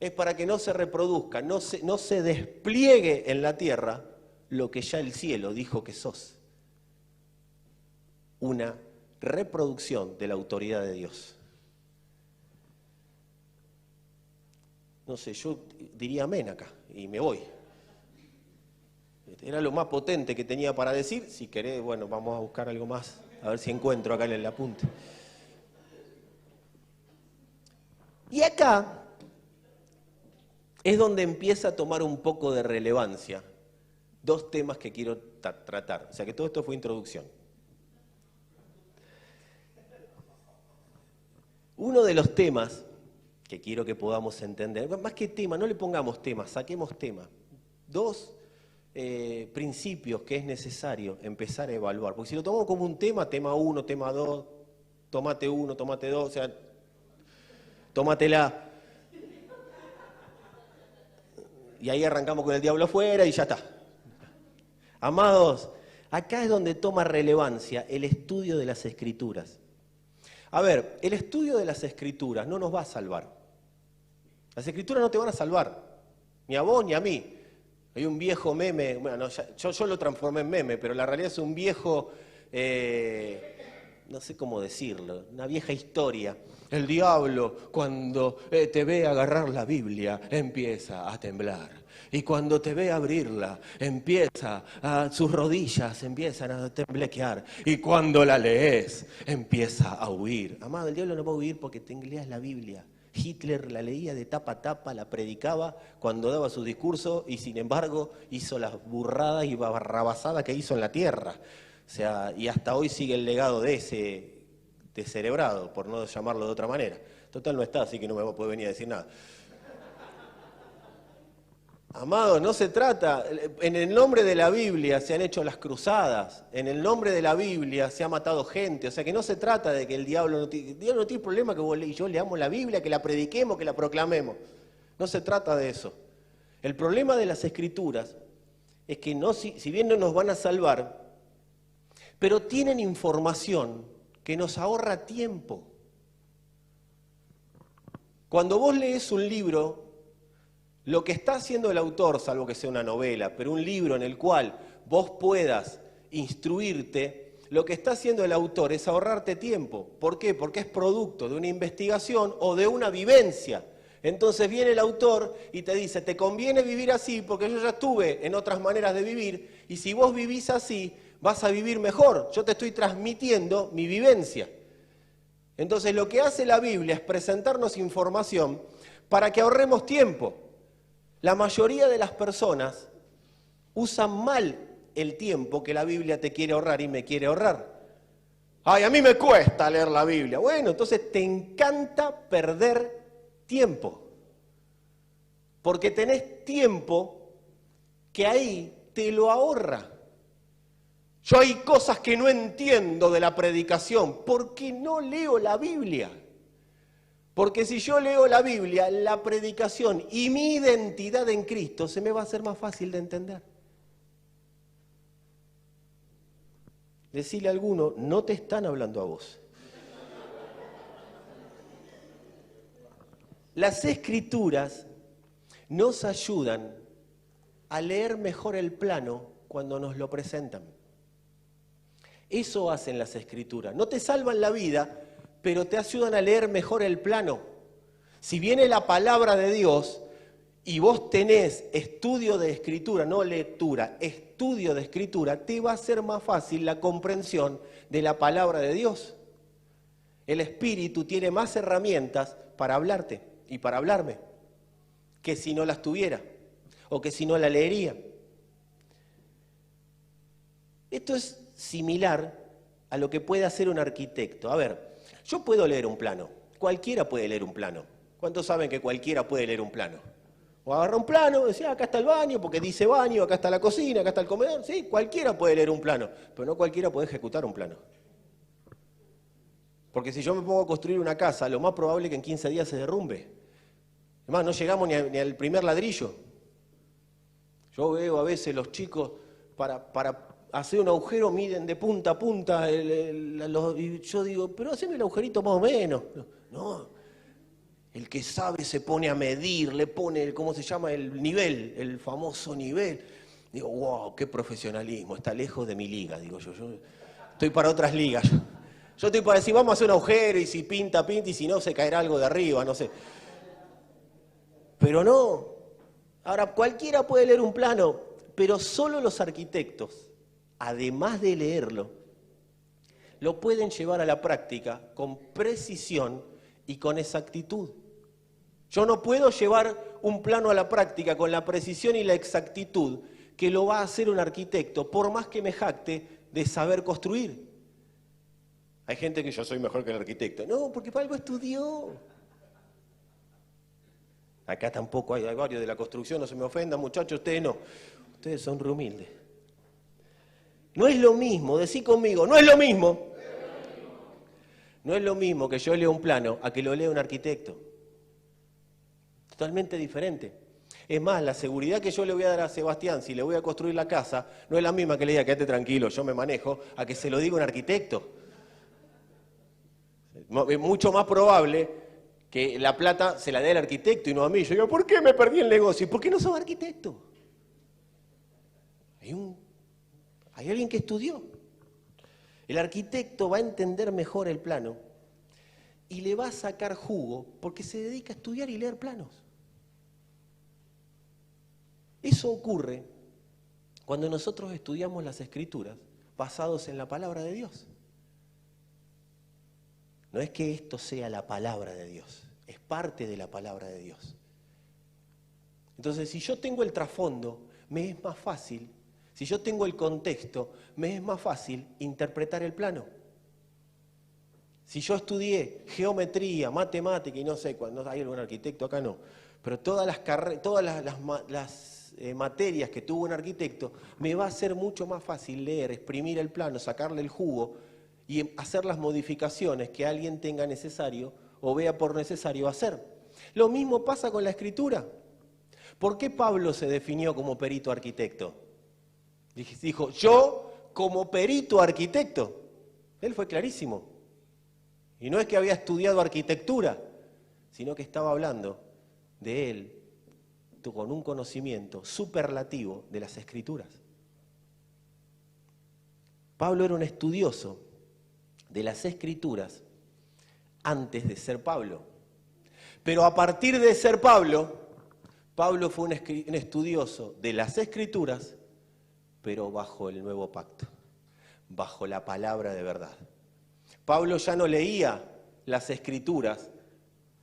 Es para que no se reproduzca, no se despliegue en la tierra lo que ya el cielo dijo que sos. Una reproducción de la autoridad de Dios. No sé, yo diría amén acá y me voy. Era lo más potente que tenía para decir. Si querés, bueno, vamos a buscar algo más, a ver si encuentro acá en el apunte. Y acá es donde empieza a tomar un poco de relevancia dos temas que quiero tratar. O sea que todo esto fue introducción. Uno de los temas que quiero que podamos entender, más que tema, no le pongamos temas, saquemos temas. Dos principios que es necesario empezar a evaluar. Porque si lo tomamos como un tema 1, tema 2, tomate 1, tomate 2, o sea, tómatela. Y ahí arrancamos con el diablo afuera y ya está. Amados, acá es donde toma relevancia el estudio de las Escrituras. A ver, el estudio de las Escrituras no nos va a salvar. Las Escrituras no te van a salvar, ni a vos ni a mí. Hay un viejo meme, bueno, yo lo transformé en meme, pero la realidad es un viejo, no sé cómo decirlo, una vieja historia. El diablo, cuando te ve agarrar la Biblia, empieza a temblar. Y cuando te ve abrirla, sus rodillas empiezan a temblequear. Y cuando la lees, empieza a huir. Amado, el diablo no va a huir porque te leas la Biblia. Hitler la leía de tapa a tapa, la predicaba cuando daba su discurso y sin embargo hizo las burradas y barrabasadas que hizo en la tierra. O sea, y hasta hoy sigue el legado de ese descerebrado, por no llamarlo de otra manera. Total no está, así que no me puede venir a decir nada. Amados, no se trata, en el nombre de la Biblia se han hecho las cruzadas, en el nombre de la Biblia se ha matado gente, o sea que no se trata de que el diablo no tiene problema que vos y yo leamos la Biblia, que la prediquemos, que la proclamemos. No se trata de eso. El problema de las Escrituras es que si bien no nos van a salvar, pero tienen información que nos ahorra tiempo. Cuando vos lees un libro, lo que está haciendo el autor, salvo que sea una novela, pero un libro en el cual vos puedas instruirte, lo que está haciendo el autor es ahorrarte tiempo. ¿Por qué? Porque es producto de una investigación o de una vivencia. Entonces viene el autor y te dice, te conviene vivir así porque yo ya estuve en otras maneras de vivir y si vos vivís así vas a vivir mejor. Yo te estoy transmitiendo mi vivencia. Entonces lo que hace la Biblia es presentarnos información para que ahorremos tiempo. La mayoría de las personas usan mal el tiempo que la Biblia te quiere ahorrar y me quiere ahorrar. Ay, a mí me cuesta leer la Biblia. Bueno, entonces te encanta perder tiempo. Porque tenés tiempo que ahí te lo ahorra. Yo hay cosas que no entiendo de la predicación porque no leo la Biblia. Porque si yo leo la Biblia, la predicación y mi identidad en Cristo se me va a hacer más fácil de entender. Decirle a alguno, no te están hablando a vos. Las Escrituras nos ayudan a leer mejor el plano cuando nos lo presentan. Eso hacen las Escrituras. No te salvan la vida, pero te ayudan a leer mejor el plano. Si viene la palabra de Dios y vos tenés estudio de Escritura, no lectura, estudio de Escritura, te va a ser más fácil la comprensión de la palabra de Dios. El Espíritu tiene más herramientas para hablarte y para hablarme que si no las tuviera o que si no la leería. Esto es similar a lo que puede hacer un arquitecto. A ver, yo puedo leer un plano, cualquiera puede leer un plano. ¿Cuántos saben que cualquiera puede leer un plano? O agarra un plano, decía, acá está el baño, porque dice baño, acá está la cocina, acá está el comedor. Sí, cualquiera puede leer un plano, pero no cualquiera puede ejecutar un plano. Porque si yo me pongo a construir una casa, lo más probable es que en 15 días se derrumbe. Además, no llegamos ni al primer ladrillo. Yo veo a veces los chicos para hacer un agujero miden de punta a punta, y yo digo, pero haceme el agujerito más o menos. No, el que sabe se pone a medir, le pone, ¿cómo se llama? El nivel, el famoso nivel. Digo, wow, qué profesionalismo, está lejos de mi liga, digo yo estoy para otras ligas. Yo estoy para decir, vamos a hacer un agujero y si pinta, y si no se caerá algo de arriba, no sé. Pero no, ahora cualquiera puede leer un plano, pero solo los arquitectos, además de leerlo, lo pueden llevar a la práctica con precisión y con exactitud. Yo no puedo llevar un plano a la práctica con la precisión y la exactitud que lo va a hacer un arquitecto, por más que me jacte de saber construir. Hay gente que yo soy mejor que el arquitecto. No, porque para algo estudió. Acá tampoco hay varios de la construcción, no se me ofendan, muchachos, ustedes no. Ustedes son re humildes. No es lo mismo, decí conmigo, no es lo mismo. No es lo mismo que yo lea un plano a que lo lea un arquitecto. Totalmente diferente. Es más, la seguridad que yo le voy a dar a Sebastián si le voy a construir la casa no es la misma que le diga, quédate tranquilo, yo me manejo, a que se lo diga un arquitecto. Es mucho más probable que la plata se la dé al arquitecto y no a mí. Yo digo, ¿por qué me perdí el negocio? ¿Por qué no sos arquitecto? Hay alguien que estudió. El arquitecto va a entender mejor el plano y le va a sacar jugo porque se dedica a estudiar y leer planos. Eso ocurre cuando nosotros estudiamos las Escrituras basados en la palabra de Dios. No es que esto sea la palabra de Dios, es parte de la palabra de Dios. Entonces, si yo tengo el trasfondo, me es más fácil, si yo tengo el contexto, me es más fácil interpretar el plano. Si yo estudié geometría, matemática y no sé, cuando hay algún arquitecto acá no, pero todas las materias que tuvo un arquitecto, me va a ser mucho más fácil leer, exprimir el plano, sacarle el jugo y hacer las modificaciones que alguien tenga necesario o vea por necesario hacer. Lo mismo pasa con la Escritura. ¿Por qué Pablo se definió como perito arquitecto? Dijo, yo como perito arquitecto. Él fue clarísimo. Y no es que había estudiado arquitectura, sino que estaba hablando de él con un conocimiento superlativo de las Escrituras. Pablo era un estudioso de las Escrituras antes de ser Pablo. Pero a partir de ser Pablo fue un estudioso de las Escrituras, pero bajo el nuevo pacto, bajo la palabra de verdad. Pablo ya no leía las Escrituras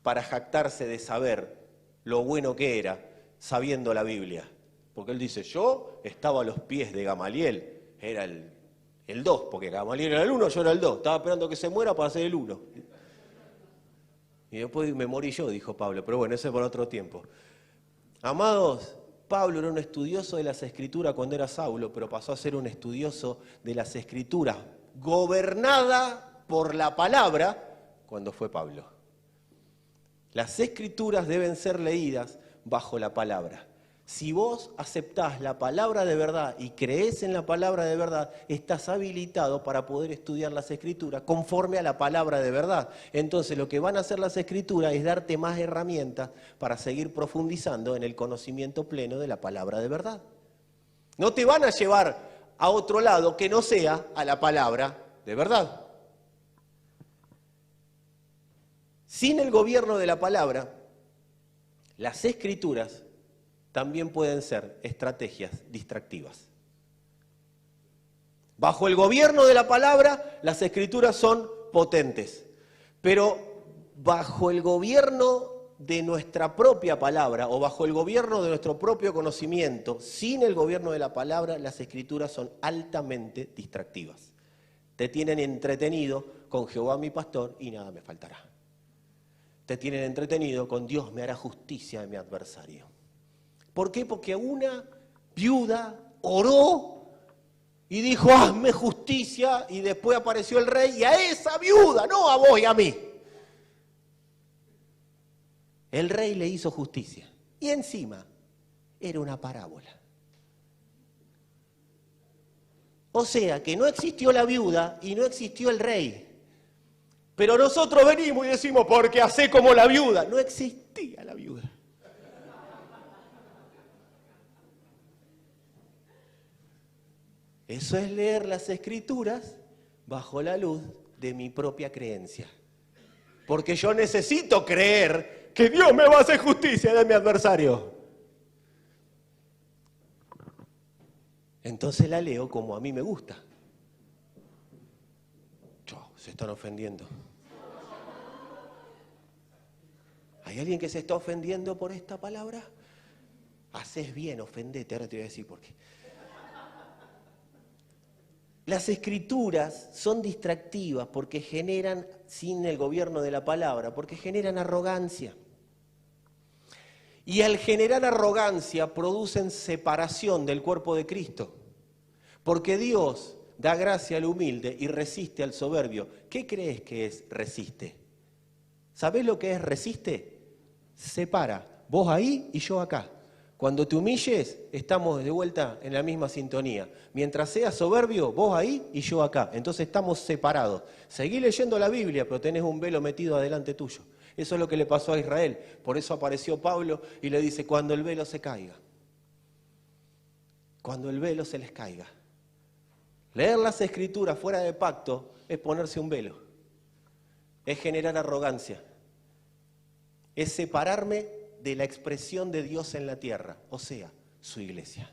para jactarse de saber lo bueno que era, sabiendo la Biblia. Porque él dice, yo estaba a los pies de Gamaliel, era el 2, porque Gamaliel era el 1, yo era el 2. Estaba esperando que se muera para ser el 1. Y después me morí yo, dijo Pablo, pero bueno, eso es por otro tiempo. Amados, Pablo era un estudioso de las Escrituras cuando era Saulo, pero pasó a ser un estudioso de las Escrituras, gobernada por la palabra, cuando fue Pablo. Las Escrituras deben ser leídas bajo la palabra. Si vos aceptás la palabra de verdad y creés en la palabra de verdad, estás habilitado para poder estudiar las Escrituras conforme a la palabra de verdad. Entonces lo que van a hacer las Escrituras es darte más herramientas para seguir profundizando en el conocimiento pleno de la palabra de verdad. No te van a llevar a otro lado que no sea a la palabra de verdad. Sin el gobierno de la palabra, las Escrituras también pueden ser estrategias distractivas. Bajo el gobierno de la palabra, las Escrituras son potentes, pero bajo el gobierno de nuestra propia palabra o bajo el gobierno de nuestro propio conocimiento, sin el gobierno de la palabra, las Escrituras son altamente distractivas. Te tienen entretenido con Jehová mi pastor y nada me faltará. Te tienen entretenido con Dios me hará justicia de mi adversario. ¿Por qué? Porque una viuda oró y dijo, hazme justicia, y después apareció el rey y a esa viuda, no a vos y a mí. El rey le hizo justicia y encima era una parábola. O sea que no existió la viuda y no existió el rey. Pero nosotros venimos y decimos, porque hacé como la viuda. No existía la viuda. Eso es leer las Escrituras bajo la luz de mi propia creencia. Porque yo necesito creer que Dios me va a hacer justicia de mi adversario. Entonces la leo como a mí me gusta. Se están ofendiendo. ¿Hay alguien que se está ofendiendo por esta palabra? Haces bien, ofendete. Ahora te voy a decir por qué. Las Escrituras son distractivas porque generan, sin el gobierno de la palabra, porque generan arrogancia. Y al generar arrogancia producen separación del cuerpo de Cristo. Porque Dios da gracia al humilde y resiste al soberbio. ¿Qué crees que es resiste? ¿Sabés lo que es resiste? Separa. Vos ahí y yo acá. Cuando te humilles, estamos de vuelta en la misma sintonía. Mientras seas soberbio, vos ahí y yo acá. Entonces estamos separados. Seguí leyendo la Biblia, pero tenés un velo metido adelante tuyo. Eso es lo que le pasó a Israel. Por eso apareció Pablo y le dice, cuando el velo se caiga. Cuando el velo se les caiga. Leer las Escrituras fuera de pacto es ponerse un velo. Es generar arrogancia. Es separarme de la expresión de Dios en la tierra, o sea, su iglesia.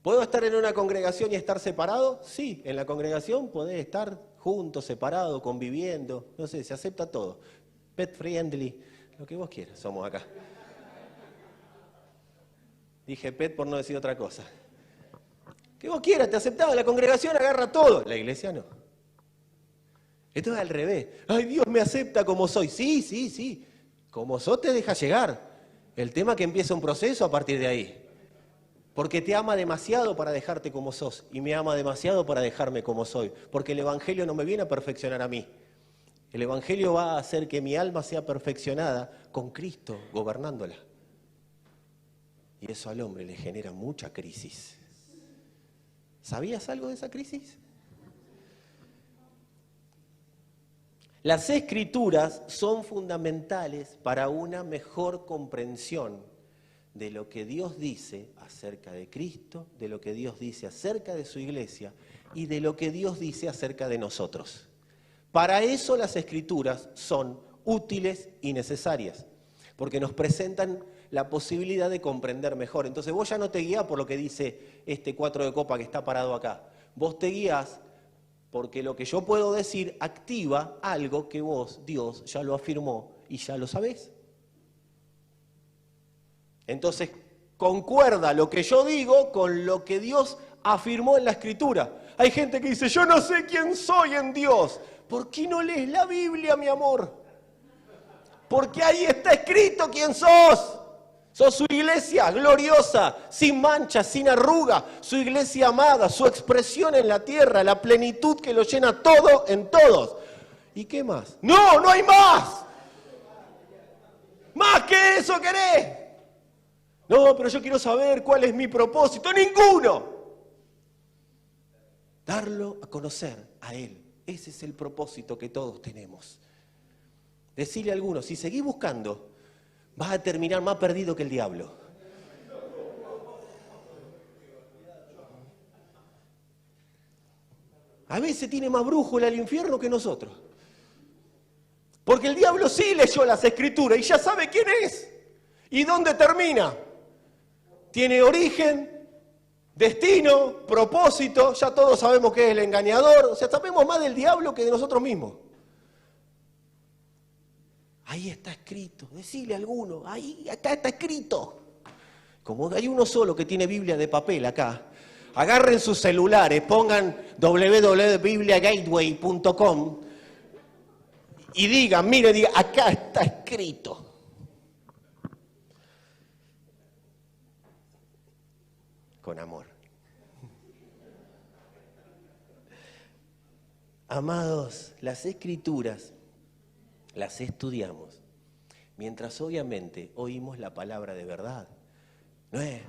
¿Puedo estar en una congregación y estar separado? Sí, en la congregación podés estar juntos, separados, conviviendo, no sé, se acepta todo. Pet friendly, lo que vos quieras, somos acá. Dije pet por no decir otra cosa. Que vos quieras, te aceptaba, la congregación agarra todo, la iglesia no. Esto es al revés. Ay, Dios me acepta como soy. Sí. Como sos te deja llegar. El tema es que empieza un proceso a partir de ahí. Porque te ama demasiado para dejarte como sos. Y me ama demasiado para dejarme como soy. Porque el Evangelio no me viene a perfeccionar a mí. El Evangelio va a hacer que mi alma sea perfeccionada con Cristo gobernándola. Y eso al hombre le genera mucha crisis. ¿Sabías algo de esa crisis? Las Escrituras son fundamentales para una mejor comprensión de lo que Dios dice acerca de Cristo, de lo que Dios dice acerca de su iglesia y de lo que Dios dice acerca de nosotros. Para eso las Escrituras son útiles y necesarias, porque nos presentan la posibilidad de comprender mejor. Entonces vos ya no te guías por lo que dice este 4 de copa que está parado acá. Vos te guías porque lo que yo puedo decir activa algo que vos, Dios, ya lo afirmó y ya lo sabés. Entonces concuerda lo que yo digo con lo que Dios afirmó en la Escritura. Hay gente que dice, yo no sé quién soy en Dios. ¿Por qué no lees la Biblia, mi amor? Porque ahí está escrito quién sos. Sos su iglesia gloriosa, sin mancha, sin arruga, su iglesia amada, su expresión en la tierra, la plenitud que lo llena todo en todos. ¿Y qué más? ¡No, no hay más! ¡Más que eso querés! No, pero yo quiero saber cuál es mi propósito. ¡Ninguno! Darlo a conocer a Él. Ese es el propósito que todos tenemos. Decirle a algunos, si seguís buscando, vas a terminar más perdido que el diablo. A veces tiene más brújula el infierno que nosotros. Porque el diablo sí leyó las Escrituras y ya sabe quién es. ¿Y dónde termina? Tiene origen, destino, propósito. Ya todos sabemos que es el engañador. O sea, sabemos más del diablo que de nosotros mismos. Ahí está escrito, decile a alguno, ahí, acá está escrito. Como hay uno solo que tiene Biblia de papel acá, agarren sus celulares, pongan www.bibliagateway.com y digan, mire, acá está escrito. Con amor. Amados, las Escrituras las estudiamos, mientras obviamente oímos la palabra de verdad. No es.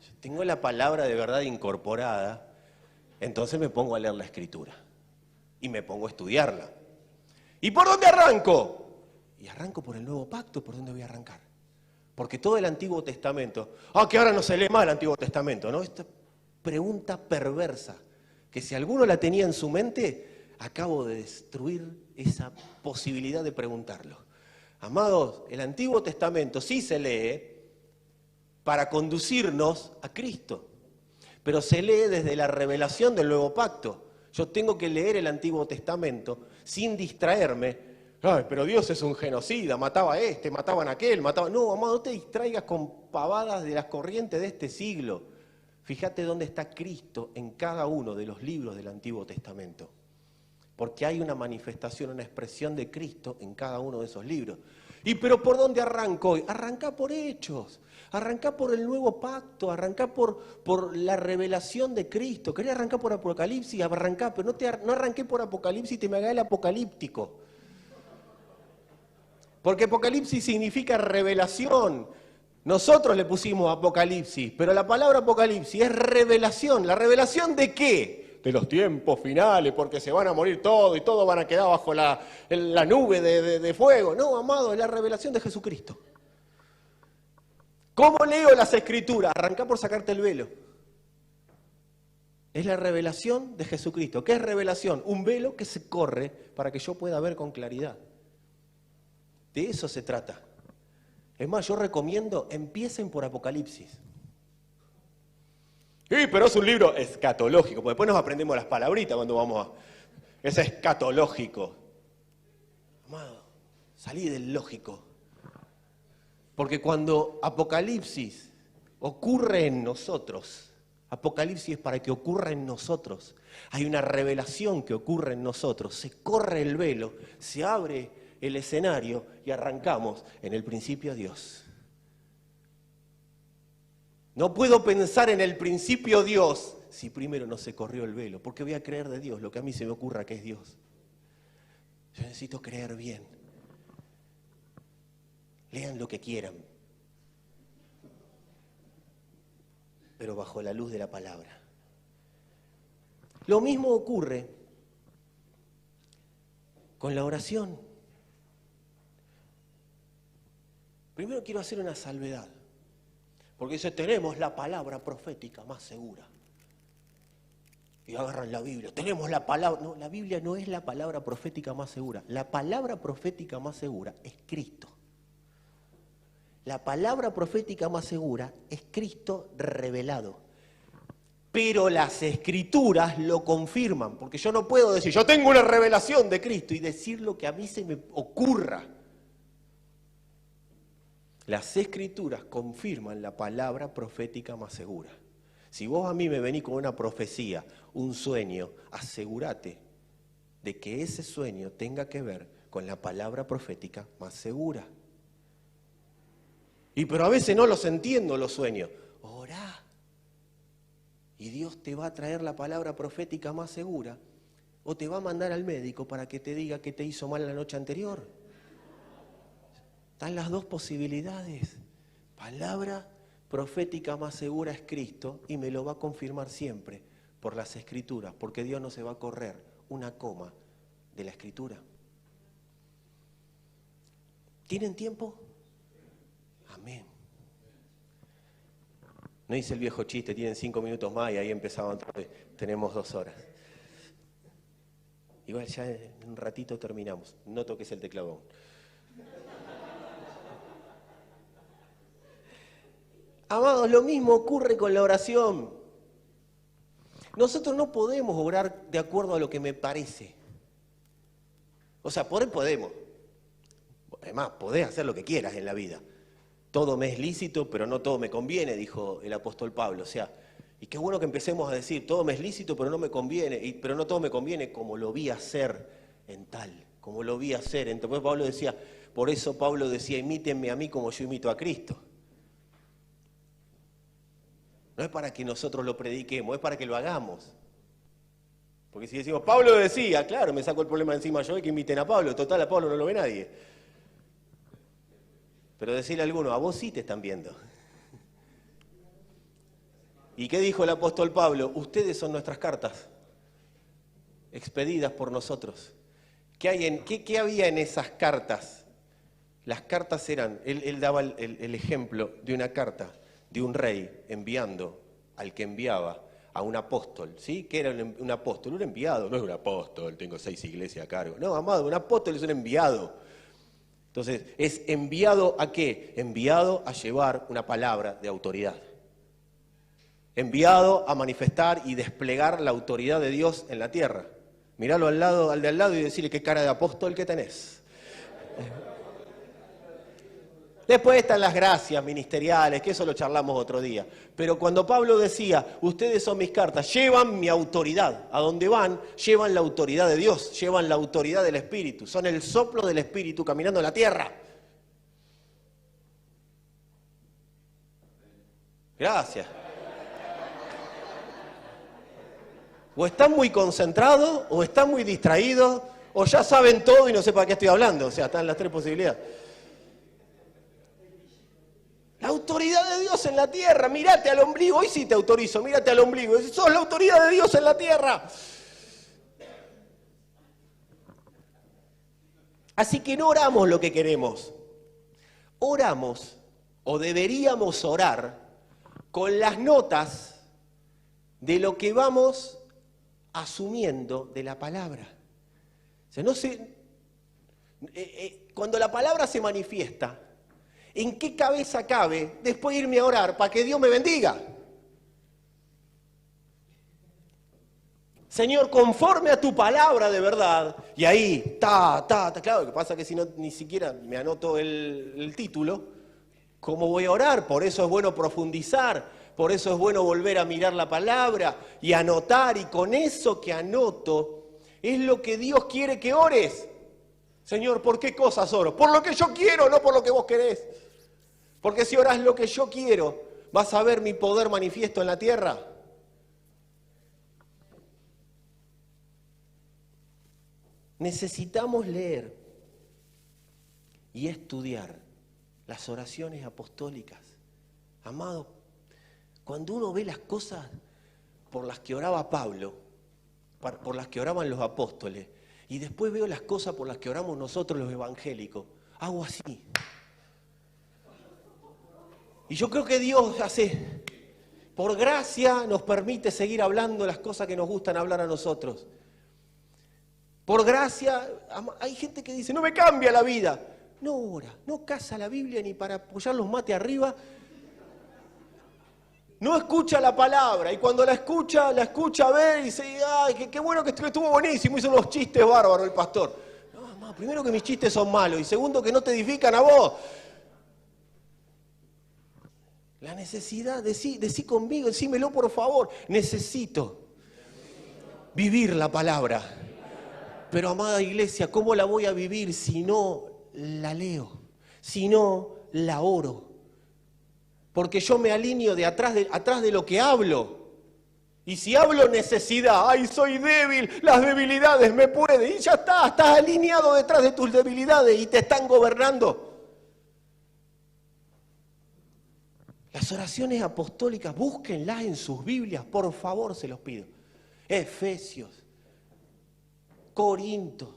Yo tengo la palabra de verdad incorporada, entonces me pongo a leer la Escritura y me pongo a estudiarla. ¿Y por dónde arranco? Y arranco por el Nuevo Pacto. ¿Por dónde voy a arrancar? Porque todo el Antiguo Testamento, que ahora no se lee más el Antiguo Testamento, ¿no? Esta pregunta perversa, que si alguno la tenía en su mente, acabo de destruir esa posibilidad de preguntarlo. Amados, el Antiguo Testamento sí se lee para conducirnos a Cristo, pero se lee desde la revelación del Nuevo Pacto. Yo tengo que leer el Antiguo Testamento sin distraerme. Ay, pero Dios es un genocida, mataba a este, mataban a aquel, mataba... No, amado, no te distraigas con pavadas de las corrientes de este siglo. Fíjate dónde está Cristo en cada uno de los libros del Antiguo Testamento. Porque hay una manifestación, una expresión de Cristo en cada uno de esos libros. ¿Y pero por dónde arranco hoy? Arrancá por Hechos, arrancá por el Nuevo Pacto, arrancá por la revelación de Cristo. Quería arrancar por Apocalipsis, arrancá, pero no arranqué por Apocalipsis y te me haga el apocalíptico. Porque Apocalipsis significa revelación. Nosotros le pusimos Apocalipsis, pero la palabra Apocalipsis es revelación. ¿La revelación de qué? De los tiempos finales, porque se van a morir todos y todos van a quedar bajo la nube de fuego. No, amado, es la revelación de Jesucristo. ¿Cómo leo las Escrituras? Arrancá por sacarte el velo. Es la revelación de Jesucristo. ¿Qué es revelación? Un velo que se corre para que yo pueda ver con claridad. De eso se trata. Es más, yo recomiendo, empiecen por Apocalipsis. Sí, pero es un libro escatológico, porque después nos aprendemos las palabritas cuando vamos a... Es escatológico. Amado, salí del lógico. Porque cuando Apocalipsis ocurre en nosotros, Apocalipsis es para que ocurra en nosotros. Hay una revelación que ocurre en nosotros. Se corre el velo, se abre el escenario y arrancamos en el principio Dios. No puedo pensar en el principio Dios si primero no se corrió el velo, porque voy a creer de Dios lo que a mí se me ocurra que es Dios. Yo necesito creer bien. Lean lo que quieran, pero bajo la luz de la palabra. Lo mismo ocurre con la oración. Primero quiero hacer una salvedad. Porque dice, tenemos la palabra profética más segura. Y agarran la Biblia, tenemos la palabra. No, la Biblia no es la palabra profética más segura. La palabra profética más segura es Cristo. La palabra profética más segura es Cristo revelado. Pero las Escrituras lo confirman, porque yo no puedo decir, yo tengo una revelación de Cristo y decir lo que a mí se me ocurra. Las Escrituras confirman la palabra profética más segura. Si vos a mí me venís con una profecía, un sueño, asegúrate de que ese sueño tenga que ver con la palabra profética más segura. Y pero a veces no los entiendo los sueños. Orá. Y Dios te va a traer la palabra profética más segura o te va a mandar al médico para que te diga que te hizo mal la noche anterior. Están las dos posibilidades. Palabra profética más segura es Cristo y me lo va a confirmar siempre por las Escrituras, porque Dios no se va a correr una coma de la Escritura. ¿Tienen tiempo? Amén. No hice el viejo chiste, tienen 5 minutos más y ahí empezaban, tenemos 2 horas. Igual ya en un ratito terminamos, no toques el teclado aún. Amados, lo mismo ocurre con la oración. Nosotros no podemos orar de acuerdo a lo que me parece. O sea, podemos. Además, podés hacer lo que quieras en la vida. Todo me es lícito, pero no todo me conviene, dijo el apóstol Pablo. O sea, y qué bueno que empecemos a decir, todo me es lícito, pero no me conviene, pero no todo me conviene como lo vi hacer en tal, como lo vi hacer. Entonces Pablo decía, por eso Pablo decía, imítenme a mí como yo imito a Cristo. No es para que nosotros lo prediquemos, es para que lo hagamos. Porque si decimos, Pablo decía, claro, me saco el problema de encima yo y que imiten a Pablo. Total, a Pablo no lo ve nadie. Pero decirle a alguno, a vos sí te están viendo. ¿Y qué dijo el apóstol Pablo? Ustedes son nuestras cartas, expedidas por nosotros. ¿Qué había en esas cartas? Las cartas eran, él daba el ejemplo de una carta de un rey enviando al que enviaba a un apóstol, ¿sí? ¿Qué era un apóstol? Un enviado, no es un apóstol, tengo 6 iglesias a cargo. No, amado, un apóstol es un enviado. Entonces, ¿es enviado a qué? Enviado a llevar una palabra de autoridad. Enviado a manifestar y desplegar la autoridad de Dios en la tierra. Miralo al de al lado y decirle qué cara de apóstol que tenés. Después están las gracias ministeriales, que eso lo charlamos otro día. Pero cuando Pablo decía, ustedes son mis cartas, llevan mi autoridad. A donde van, llevan la autoridad de Dios, llevan la autoridad del Espíritu. Son el soplo del Espíritu caminando en la tierra. Gracias. O están muy concentrados, o están muy distraídos, o ya saben todo y no sé para qué estoy hablando. O sea, están las 3 posibilidades. La autoridad de Dios en la tierra, mírate al ombligo, hoy sí te autorizo, mírate al ombligo, sos la autoridad de Dios en la tierra. Así que no oramos lo que queremos, oramos o deberíamos orar con las notas de lo que vamos asumiendo de la palabra. O sea, no sé, cuando la palabra se manifiesta, ¿en qué cabeza cabe después irme a orar para que Dios me bendiga? Señor, conforme a tu palabra de verdad, y ahí, claro, lo que pasa es que si no ni siquiera me anoto el título, ¿cómo voy a orar? Por eso es bueno profundizar, por eso es bueno volver a mirar la palabra y anotar, y con eso que anoto es lo que Dios quiere que ores. Señor, ¿por qué cosas oro? Por lo que yo quiero, no por lo que vos querés. Porque si orás lo que yo quiero, vas a ver mi poder manifiesto en la tierra. Necesitamos leer y estudiar las oraciones apostólicas. Amado, cuando uno ve las cosas por las que oraba Pablo, por las que oraban los apóstoles, y después veo las cosas por las que oramos nosotros los evangélicos, hago así. Y yo creo que Dios hace, Por gracia nos permite seguir hablando las cosas que nos gustan hablar a nosotros. Por gracia, hay gente que dice, no me cambia la vida. No ora, no caza la Biblia ni para apoyar los mates arriba. No escucha la palabra, y cuando la escucha a ver y dice, ay, qué bueno que estuvo buenísimo, hizo unos chistes bárbaros el pastor. No, mamá, primero que mis chistes son malos, y segundo que no te edifican a vos. La necesidad, decí conmigo, decímelo por favor, necesito vivir la palabra. Pero amada iglesia, ¿cómo la voy a vivir si no la leo? Si no la oro. Porque yo me alineo de atrás de lo que hablo. Y si hablo necesidad, ay, soy débil, las debilidades me pueden. Y ya estás alineado detrás de tus debilidades y te están gobernando. Las oraciones apostólicas, búsquenlas en sus Biblias, por favor, se los pido. Efesios, Corinto,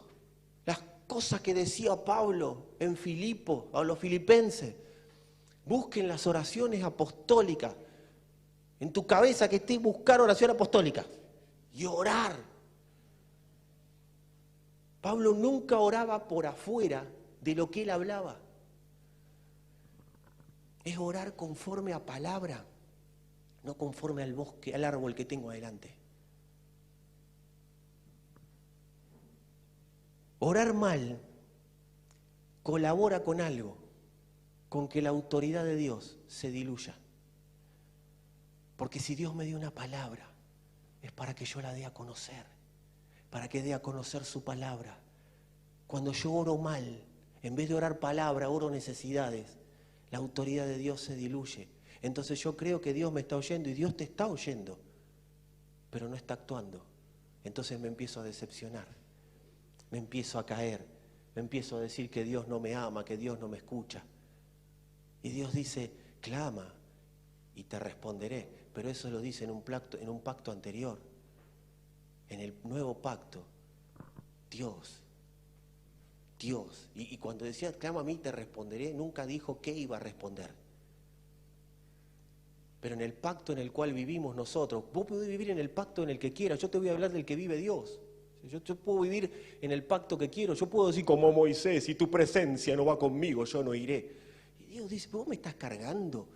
las cosas que decía Pablo en Filipo, a los filipenses. Busquen las oraciones apostólicas. En tu cabeza que estés buscar oración apostólica y orar. Pablo nunca oraba por afuera de lo que él hablaba. Es orar conforme a palabra, no conforme al bosque, al árbol que tengo adelante. Orar mal colabora con algo, con que la autoridad de Dios se diluya. Porque si Dios me dio una palabra, es para que yo la dé a conocer, para que dé a conocer su palabra. Cuando yo oro mal, en vez de orar palabra, oro necesidades, la autoridad de Dios se diluye. Entonces yo creo que Dios me está oyendo y Dios te está oyendo, pero no está actuando. Entonces me empiezo a decepcionar, me empiezo a caer, me empiezo a decir que Dios no me ama, que Dios no me escucha. Y Dios dice, clama y te responderé. Pero eso lo dice en un pacto anterior. En el nuevo pacto, Dios. Y cuando decía, clama a mí, te responderé, nunca dijo qué iba a responder. Pero en el pacto en el cual vivimos nosotros, vos podés vivir en el pacto en el que quieras. Yo te voy a hablar del que vive Dios. Yo puedo vivir en el pacto que quiero. Yo puedo decir como Moisés, si tu presencia no va conmigo, yo no iré. Y Dios dice, vos me estás cargando.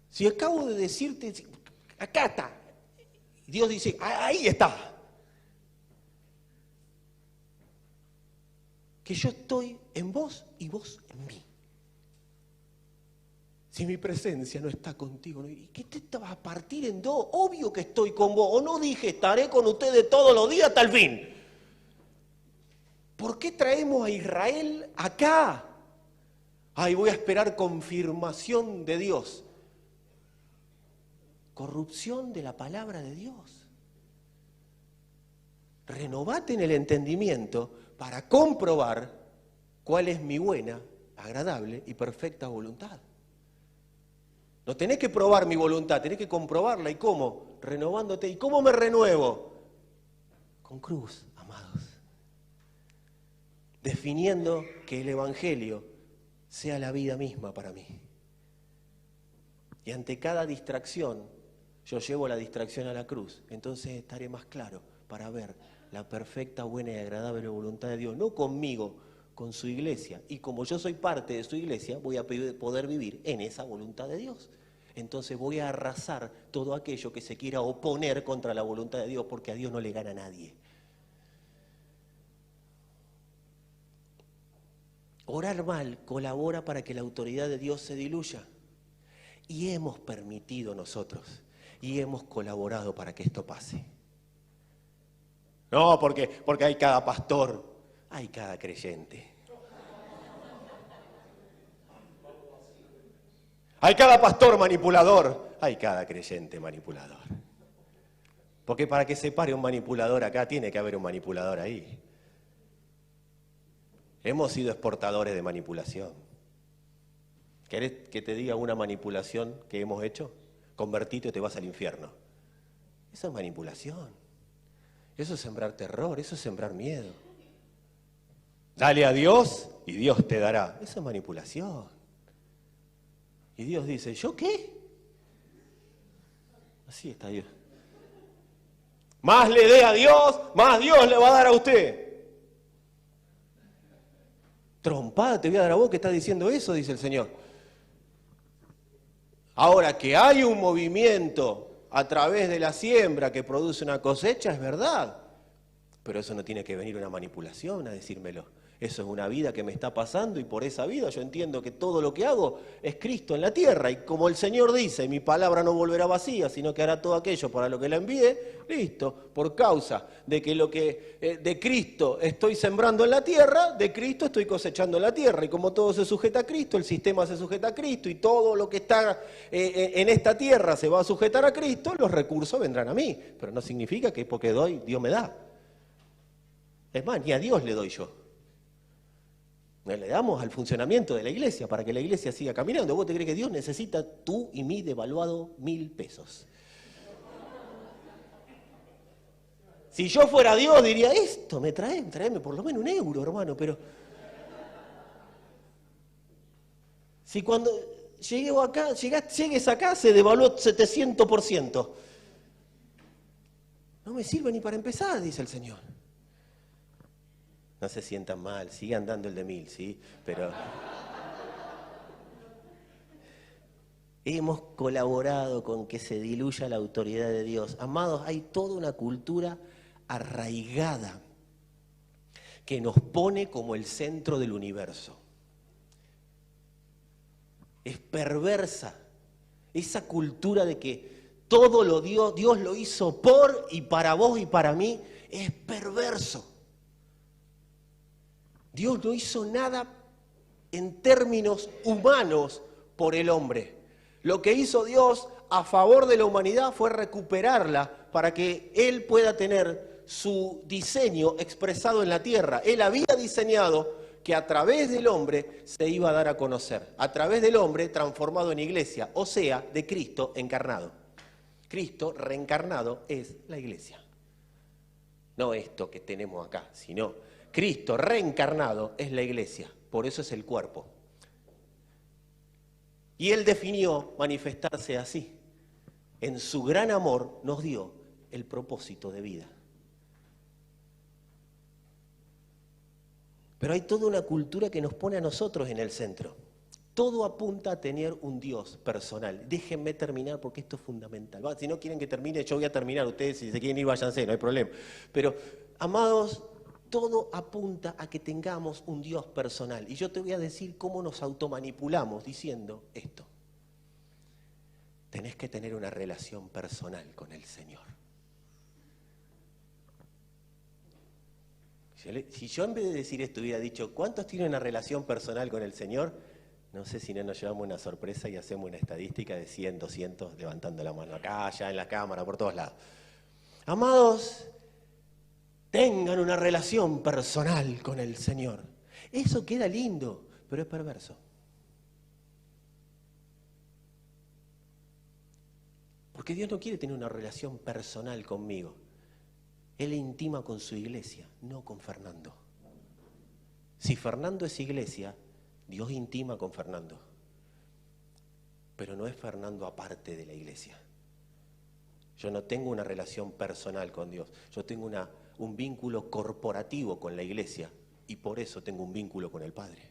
Si acabo de decirte, acá está. Dios dice, ahí está. Que yo estoy en vos y vos en mí. Si mi presencia no está contigo, ¿no? ¿Y qué te vas a partir en dos? Obvio que estoy con vos. O no dije, estaré con ustedes todos los días hasta el fin. ¿Por qué traemos a Israel acá? Ay, voy a esperar confirmación de Dios. Corrupción de la palabra de Dios. Renovate en el entendimiento para comprobar cuál es mi buena, agradable y perfecta voluntad. No tenés que probar mi voluntad, tenés que comprobarla. ¿Y cómo? Renovándote. ¿Y cómo me renuevo? Con cruz, amados. Definiendo que el Evangelio sea la vida misma para mí. Y ante cada distracción, yo llevo la distracción a la cruz. Entonces estaré más claro para ver la perfecta, buena y agradable voluntad de Dios. No conmigo, con su iglesia. Y como yo soy parte de su iglesia, voy a poder vivir en esa voluntad de Dios. Entonces voy a arrasar todo aquello que se quiera oponer contra la voluntad de Dios, porque a Dios no le gana a nadie. Orar mal colabora para que la autoridad de Dios se diluya. Y hemos permitido nosotros, y hemos colaborado para que esto pase. No, porque hay cada pastor, hay cada creyente. Hay cada pastor manipulador, hay cada creyente manipulador. Porque para que se pare un manipulador acá, tiene que haber un manipulador ahí. Hemos sido exportadores de manipulación. ¿Querés que te diga una manipulación que hemos hecho? Convertite o te vas al infierno. Eso es manipulación. Eso es sembrar terror, eso es sembrar miedo. Dale a Dios y Dios te dará. Eso es manipulación. Y Dios dice, ¿yo qué? Así está Dios. Más le dé a Dios, más Dios le va a dar a usted. Trompada te voy a dar a vos que estás diciendo eso, dice el Señor. Ahora, que hay un movimiento a través de la siembra que produce una cosecha, es verdad. Pero eso no tiene que venir una manipulación a decírmelo. Eso es una vida que me está pasando y por esa vida yo entiendo que todo lo que hago es Cristo en la tierra. Y como el Señor dice, mi palabra no volverá vacía, sino que hará todo aquello para lo que la envíe, listo. Por causa de que lo que de Cristo estoy sembrando en la tierra, de Cristo estoy cosechando en la tierra. Y como todo se sujeta a Cristo, el sistema se sujeta a Cristo y todo lo que está en esta tierra se va a sujetar a Cristo, los recursos vendrán a mí. Pero no significa que porque doy, Dios me da. Es más, ni a Dios le doy yo. Le damos al funcionamiento de la iglesia para que la iglesia siga caminando. ¿Vos te crees que Dios necesita tú y mi devaluado 1.000 pesos? Si yo fuera Dios diría, esto me tráeme por lo menos €1, hermano, pero... Si cuando llegues acá se devaluó 700%. No me sirve ni para empezar, dice el Señor. No se sientan mal, sigan dando el de 1.000, ¿sí? Pero hemos colaborado con que se diluya la autoridad de Dios. Amados, hay toda una cultura arraigada que nos pone como el centro del universo. Es perversa esa cultura de que todo lo Dios lo hizo por y para vos y para mí, es perverso. Dios no hizo nada en términos humanos por el hombre. Lo que hizo Dios a favor de la humanidad fue recuperarla para que Él pueda tener su diseño expresado en la tierra. Él había diseñado que a través del hombre se iba a dar a conocer, a través del hombre transformado en iglesia, o sea, de Cristo encarnado. Cristo reencarnado es la iglesia. No esto que tenemos acá, sino Cristo reencarnado es la iglesia, por eso es el cuerpo. Y Él definió manifestarse así. En su gran amor nos dio el propósito de vida. Pero hay toda una cultura que nos pone a nosotros en el centro. Todo apunta a tener un Dios personal. Déjenme terminar porque esto es fundamental. Si no quieren que termine, yo voy a terminar. Ustedes si se quieren ir, váyanse, no hay problema. Pero, amados, todo apunta a que tengamos un Dios personal. Y yo te voy a decir cómo nos automanipulamos diciendo esto. Tenés que tener una relación personal con el Señor. Si yo en vez de decir esto hubiera dicho, ¿cuántos tienen una relación personal con el Señor? No sé si no nos llevamos una sorpresa y hacemos una estadística de 100, 200, levantando la mano acá, allá, en la cámara, por todos lados. Amados, tengan una relación personal con el Señor. Eso queda lindo, pero es perverso. Porque Dios no quiere tener una relación personal conmigo. Él intima con su iglesia, no con Fernando. Si Fernando es iglesia, Dios intima con Fernando. Pero no es Fernando aparte de la iglesia. Yo no tengo una relación personal con Dios. Yo tengo un vínculo corporativo con la iglesia y por eso tengo un vínculo con el Padre.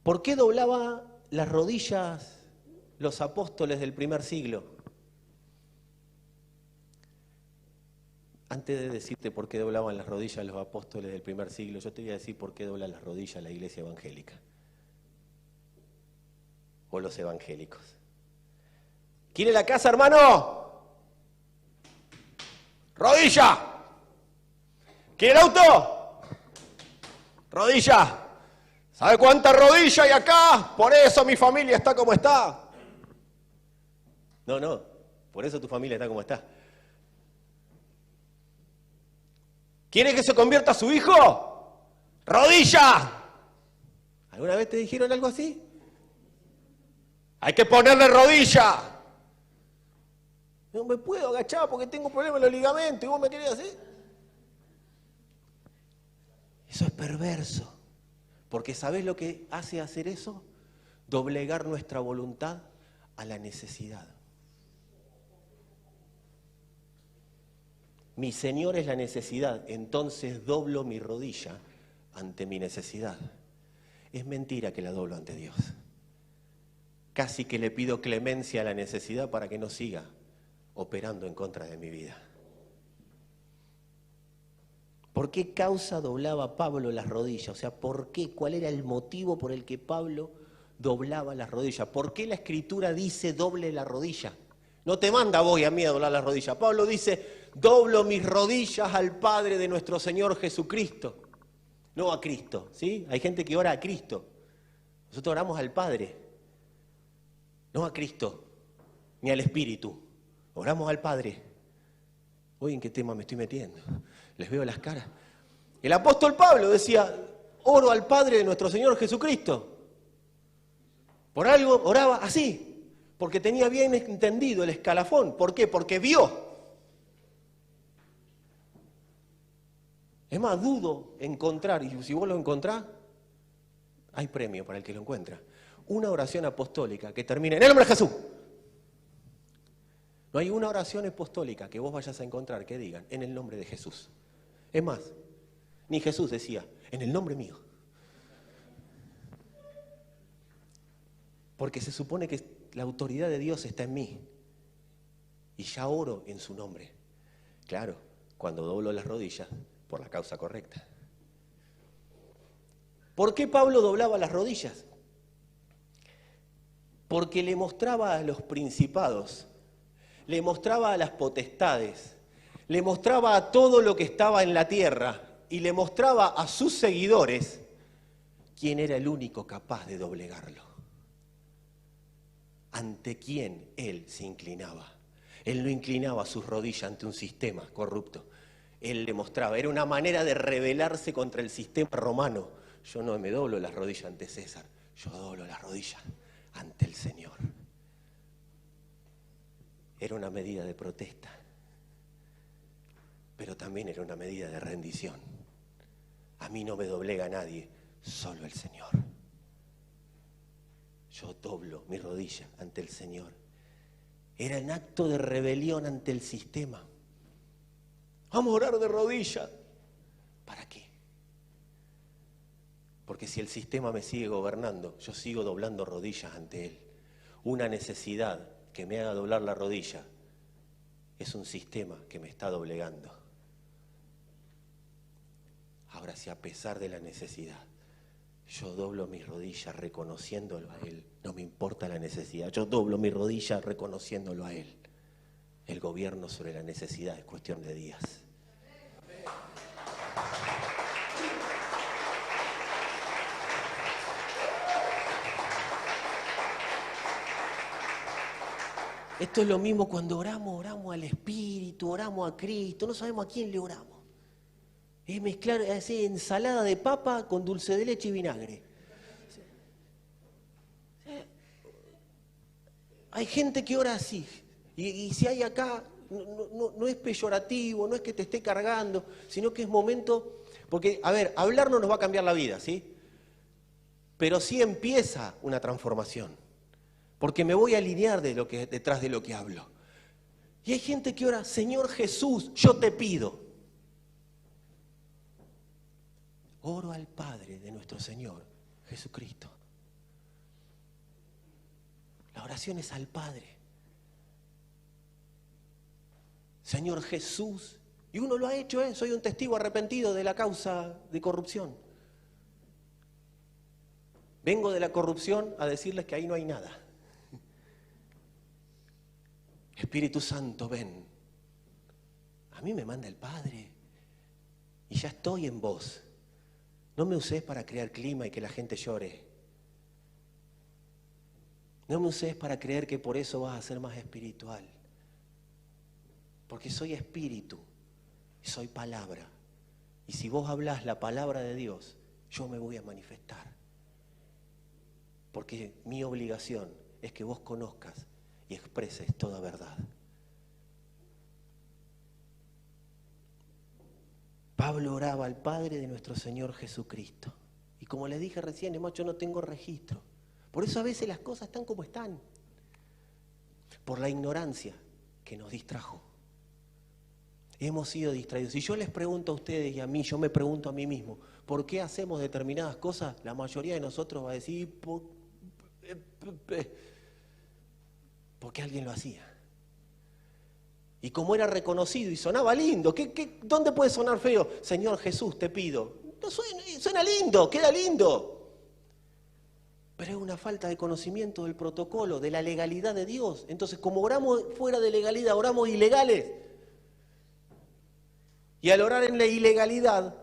¿Por qué doblaba las rodillas los apóstoles del primer siglo? Antes de decirte por qué doblaban las rodillas los apóstoles del primer siglo, yo te voy a decir por qué dobla las rodillas la iglesia evangélica. O los evangélicos. ¿Quiere la casa, hermano? ¡Rodilla! ¿Quiere el auto? ¡Rodilla! ¿Sabe cuánta rodilla hay acá? Por eso mi familia está como está. No, por eso tu familia está como está. ¿Quiere que se convierta su hijo? ¡Rodilla! ¿Alguna vez te dijeron algo así? Hay que ponerle rodilla. No me puedo agachar porque tengo problemas en los ligamentos y vos me querés así. Eso es perverso. Porque ¿sabés lo que hace hacer eso? Doblegar nuestra voluntad a la necesidad. Mi Señor es la necesidad, entonces doblo mi rodilla ante mi necesidad. Es mentira que la doblo ante Dios. Casi que le pido clemencia a la necesidad para que no siga operando en contra de mi vida. ¿Por qué causa doblaba Pablo las rodillas? O sea, ¿por qué? ¿Cuál era el motivo por el que Pablo doblaba las rodillas? ¿Por qué la Escritura dice doble la rodilla? No te manda vos y a mí a doblar las rodillas. Pablo dice, doblo mis rodillas al Padre de nuestro Señor Jesucristo. No a Cristo, ¿sí? Hay gente que ora a Cristo. Nosotros oramos al Padre, no a Cristo, ni al Espíritu. Oramos al Padre. Hoy en qué tema me estoy metiendo. Les veo las caras. El apóstol Pablo decía, oro al Padre de nuestro Señor Jesucristo. Por algo oraba así, porque tenía bien entendido el escalafón. ¿Por qué? Porque vio. Es más, dudo encontrar, y si vos lo encontrás, hay premio para el que lo encuentra. Una oración apostólica que termine en el nombre de Jesús. No hay una oración apostólica que vos vayas a encontrar que digan en el nombre de Jesús. Es más, ni Jesús decía, en el nombre mío. Porque se supone que la autoridad de Dios está en mí. Y ya oro en su nombre. Claro, cuando doblo las rodillas, por la causa correcta. ¿Por qué Pablo doblaba las rodillas? Porque le mostraba a los principados, le mostraba a las potestades, le mostraba a todo lo que estaba en la tierra y le mostraba a sus seguidores quién era el único capaz de doblegarlo. Ante quién él se inclinaba. Él no inclinaba sus rodillas ante un sistema corrupto. Él le mostraba, era una manera de rebelarse contra el sistema romano. Yo no me doblo las rodillas ante César, yo doblo las rodillas ante el Señor. Era una medida de protesta, pero también era una medida de rendición. A mí no me doblega nadie, solo el Señor. Yo doblo mi rodilla ante el Señor. Era un acto de rebelión ante el sistema. Vamos a orar de rodillas. ¿Para qué? Porque si el sistema me sigue gobernando, yo sigo doblando rodillas ante él. Una necesidad que me haga doblar la rodilla es un sistema que me está doblegando. Ahora, si a pesar de la necesidad yo doblo mis rodillas reconociéndolo a él, no me importa la necesidad, yo doblo mis rodillas reconociéndolo a él. El gobierno sobre la necesidad es cuestión de días. Esto es lo mismo cuando oramos al Espíritu, oramos a Cristo, no sabemos a quién le oramos. Es mezclar así, ensalada de papa con dulce de leche y vinagre. Hay gente que ora así, y si hay acá, no es peyorativo, no es que te esté cargando, sino que es momento, porque, a ver, hablar no nos va a cambiar la vida, ¿sí? Pero sí empieza una transformación. Porque me voy a alinear detrás de lo que hablo. Y hay gente que ora, Señor Jesús, yo te pido. Oro al Padre de nuestro Señor Jesucristo. La oración es al Padre. Señor Jesús. Y uno lo ha hecho, soy un testigo arrepentido de la causa de corrupción. Vengo de la corrupción a decirles que ahí no hay nada. Espíritu Santo, ven. A mí me manda el Padre y ya estoy en vos. No me uses para crear clima y que la gente llore. No me uses para creer que por eso vas a ser más espiritual. Porque soy espíritu y soy palabra. Y si vos hablás la palabra de Dios, yo me voy a manifestar. Porque mi obligación es que vos conozcas y expreses toda verdad. Pablo oraba al Padre de nuestro Señor Jesucristo. Y como les dije recién, hermano, yo no tengo registro. Por eso a veces las cosas están como están. Por la ignorancia que nos distrajo. Hemos sido distraídos. Si yo les pregunto a ustedes y a mí, yo me pregunto a mí mismo, ¿por qué hacemos determinadas cosas? La mayoría de nosotros va a decir, porque alguien lo hacía. Y como era reconocido y sonaba lindo, ¿dónde puede sonar feo? Señor Jesús, te pido. No suena lindo, queda lindo. Pero es una falta de conocimiento del protocolo, de la legalidad de Dios. Entonces, como oramos fuera de legalidad, oramos ilegales. Y al orar en la ilegalidad,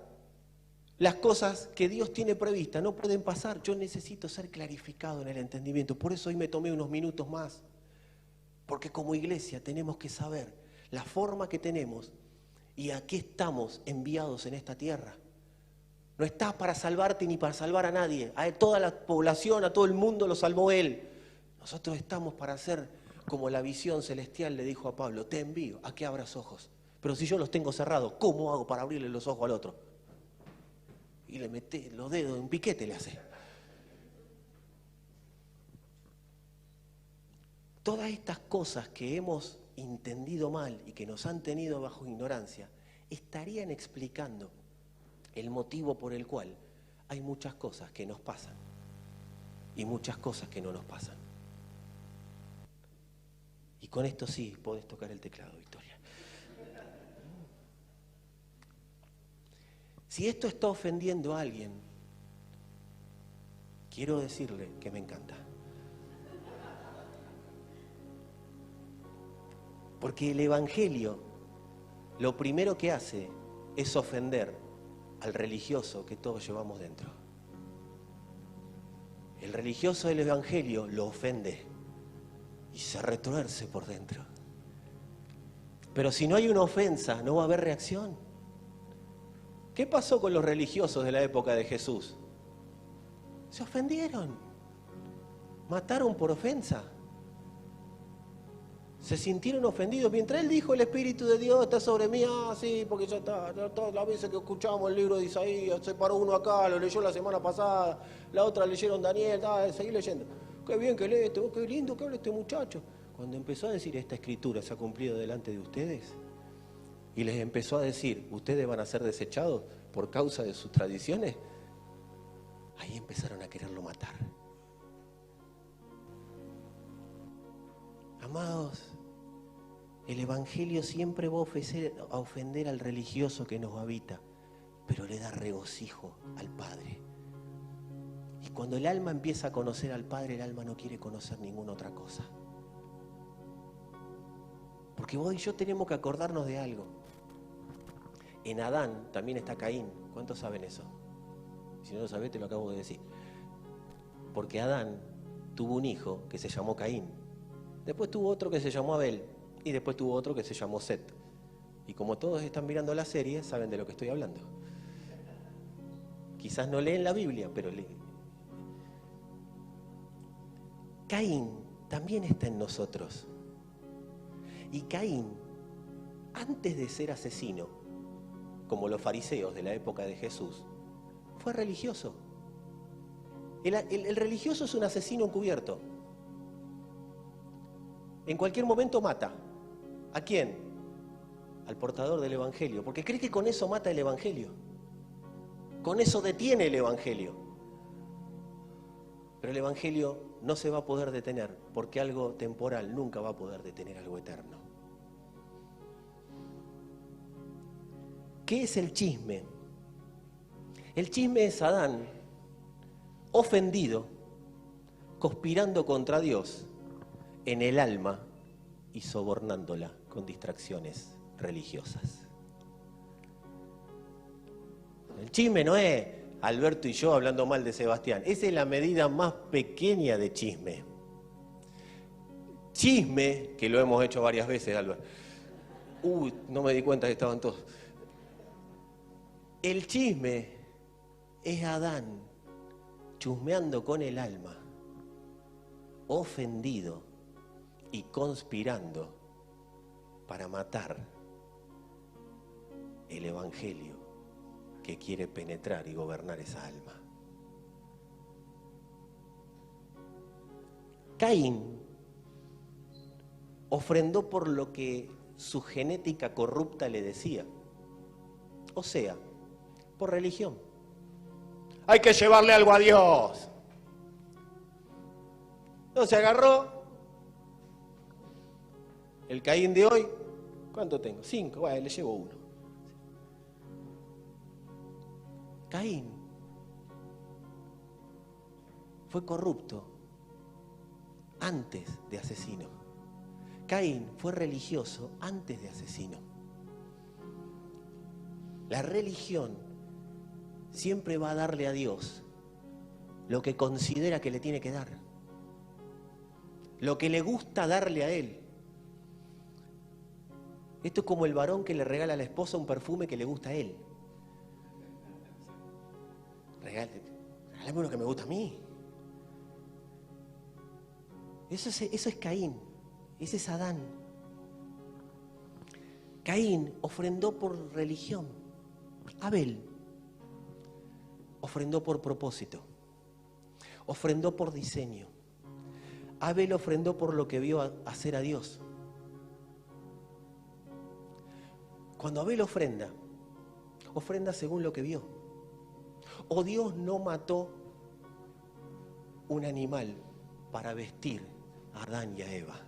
las cosas que Dios tiene previstas no pueden pasar. Yo necesito ser clarificado en el entendimiento. Por eso hoy me tomé unos minutos más. Porque como iglesia tenemos que saber la forma que tenemos y a qué estamos enviados en esta tierra. No estás para salvarte ni para salvar a nadie. A toda la población, a todo el mundo lo salvó Él. Nosotros estamos para hacer como la visión celestial le dijo a Pablo, te envío a que abras ojos. Pero si yo los tengo cerrados, ¿cómo hago para abrirle los ojos al otro? Y le mete los dedos en piquete, le hace. Todas estas cosas que hemos entendido mal y que nos han tenido bajo ignorancia, estarían explicando el motivo por el cual hay muchas cosas que nos pasan y muchas cosas que no nos pasan. Y con esto sí, podés tocar el teclado, Victoria. Si esto está ofendiendo a alguien, quiero decirle que me encanta. Porque el Evangelio lo primero que hace es ofender al religioso que todos llevamos dentro. El religioso del Evangelio lo ofende y se retuerce por dentro. Pero si no hay una ofensa, no va a haber reacción. ¿Qué pasó con los religiosos de la época de Jesús? Se ofendieron, mataron por ofensa. Se sintieron ofendidos. Mientras él dijo, el Espíritu de Dios está sobre mí, sí, porque ya está. Todas las veces que escuchamos el libro de Isaías, se paró uno acá, lo leyó la semana pasada, la otra leyeron Daniel, seguí leyendo. Qué bien que lee qué lindo que habla este muchacho. Cuando empezó a decir, esta escritura se ha cumplido delante de ustedes, y les empezó a decir, ustedes van a ser desechados por causa de sus tradiciones, ahí empezaron a quererlo matar. Amados, el Evangelio siempre va a ofender al religioso que nos habita, pero le da regocijo al Padre. Y cuando el alma empieza a conocer al Padre, el alma no quiere conocer ninguna otra cosa. Porque vos y yo tenemos que acordarnos de algo. En Adán también está Caín. ¿Cuántos saben eso? Si no lo sabés, te lo acabo de decir. Porque Adán tuvo un hijo que se llamó Caín. Después tuvo otro que se llamó Abel. Y después tuvo otro que se llamó Set. Y como todos están mirando la serie, saben de lo que estoy hablando. Quizás no leen la Biblia, pero leen. Caín también está en nosotros. Y Caín, antes de ser asesino, como los fariseos de la época de Jesús, fue religioso. El religioso es un asesino encubierto. En cualquier momento mata. ¿A quién? Al portador del Evangelio, porque cree que con eso mata el Evangelio. Con eso detiene el Evangelio. Pero el Evangelio no se va a poder detener, porque algo temporal nunca va a poder detener algo eterno. ¿Qué es el chisme? El chisme es Adán ofendido, conspirando contra Dios en el alma y sobornándola con distracciones religiosas. El chisme no es Alberto y yo hablando mal de Sebastián. Esa es la medida más pequeña de chisme. Chisme, que lo hemos hecho varias veces, Alberto. No me di cuenta que estaban todos. El chisme es Adán chusmeando con el alma, ofendido y conspirando para matar el Evangelio que quiere penetrar y gobernar esa alma. Caín ofrendó por lo que su genética corrupta le decía. O sea, por religión. Hay que llevarle algo a Dios. Entonces agarró el Caín de hoy. ¿Cuánto tengo? 5. Bueno, le llevo 1. Caín fue corrupto antes de asesino. Caín fue religioso antes de asesino. La religión siempre va a darle a Dios lo que considera que le tiene que dar, lo que le gusta darle a Él. Esto es como el varón que le regala a la esposa un perfume que le gusta a él. Regálame uno que me gusta a mí. Eso es Caín, ese es Adán. Caín ofrendó por religión. Abel ofrendó por propósito. Ofrendó por diseño. Abel ofrendó por lo que vio hacer a Dios. Cuando Abel ofrenda según lo que vio. O Dios no mató un animal para vestir a Adán y a Eva.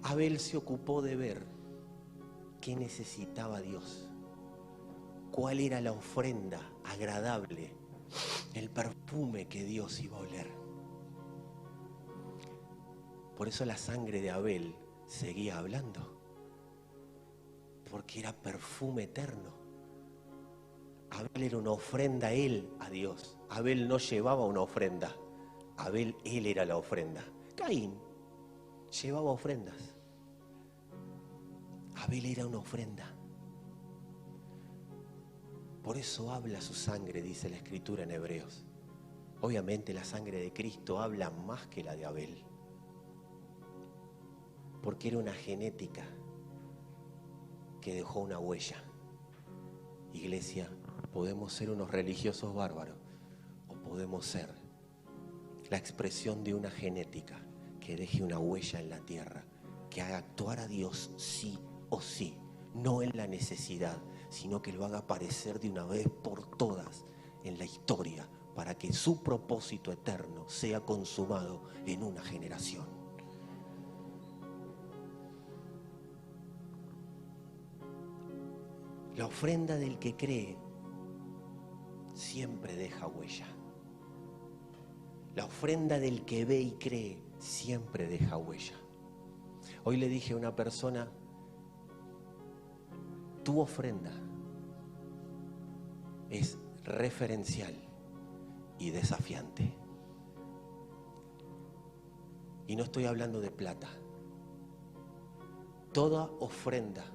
Abel se ocupó de ver qué necesitaba Dios, cuál era la ofrenda agradable, el perfume que Dios iba a oler. Por eso la sangre de Abel seguía hablando, porque era perfume eterno. Abel era una ofrenda él a Dios. Abel no llevaba una ofrenda, Abel él era la ofrenda. Caín llevaba ofrendas, Abel era una ofrenda. Por eso habla su sangre, dice la Escritura en Hebreos. Obviamente la sangre de Cristo habla más que la de Abel, porque era una genética que dejó una huella. Iglesia, podemos ser unos religiosos bárbaros o podemos ser la expresión de una genética que deje una huella en la tierra, que haga actuar a Dios sí o sí, no en la necesidad, sino que lo haga aparecer de una vez por todas en la historia para que su propósito eterno sea consumado en una generación. La ofrenda del que cree siempre deja huella. La ofrenda del que ve y cree siempre deja huella. Hoy le dije a una persona, tu ofrenda es referencial y desafiante. Y no estoy hablando de plata. Toda ofrenda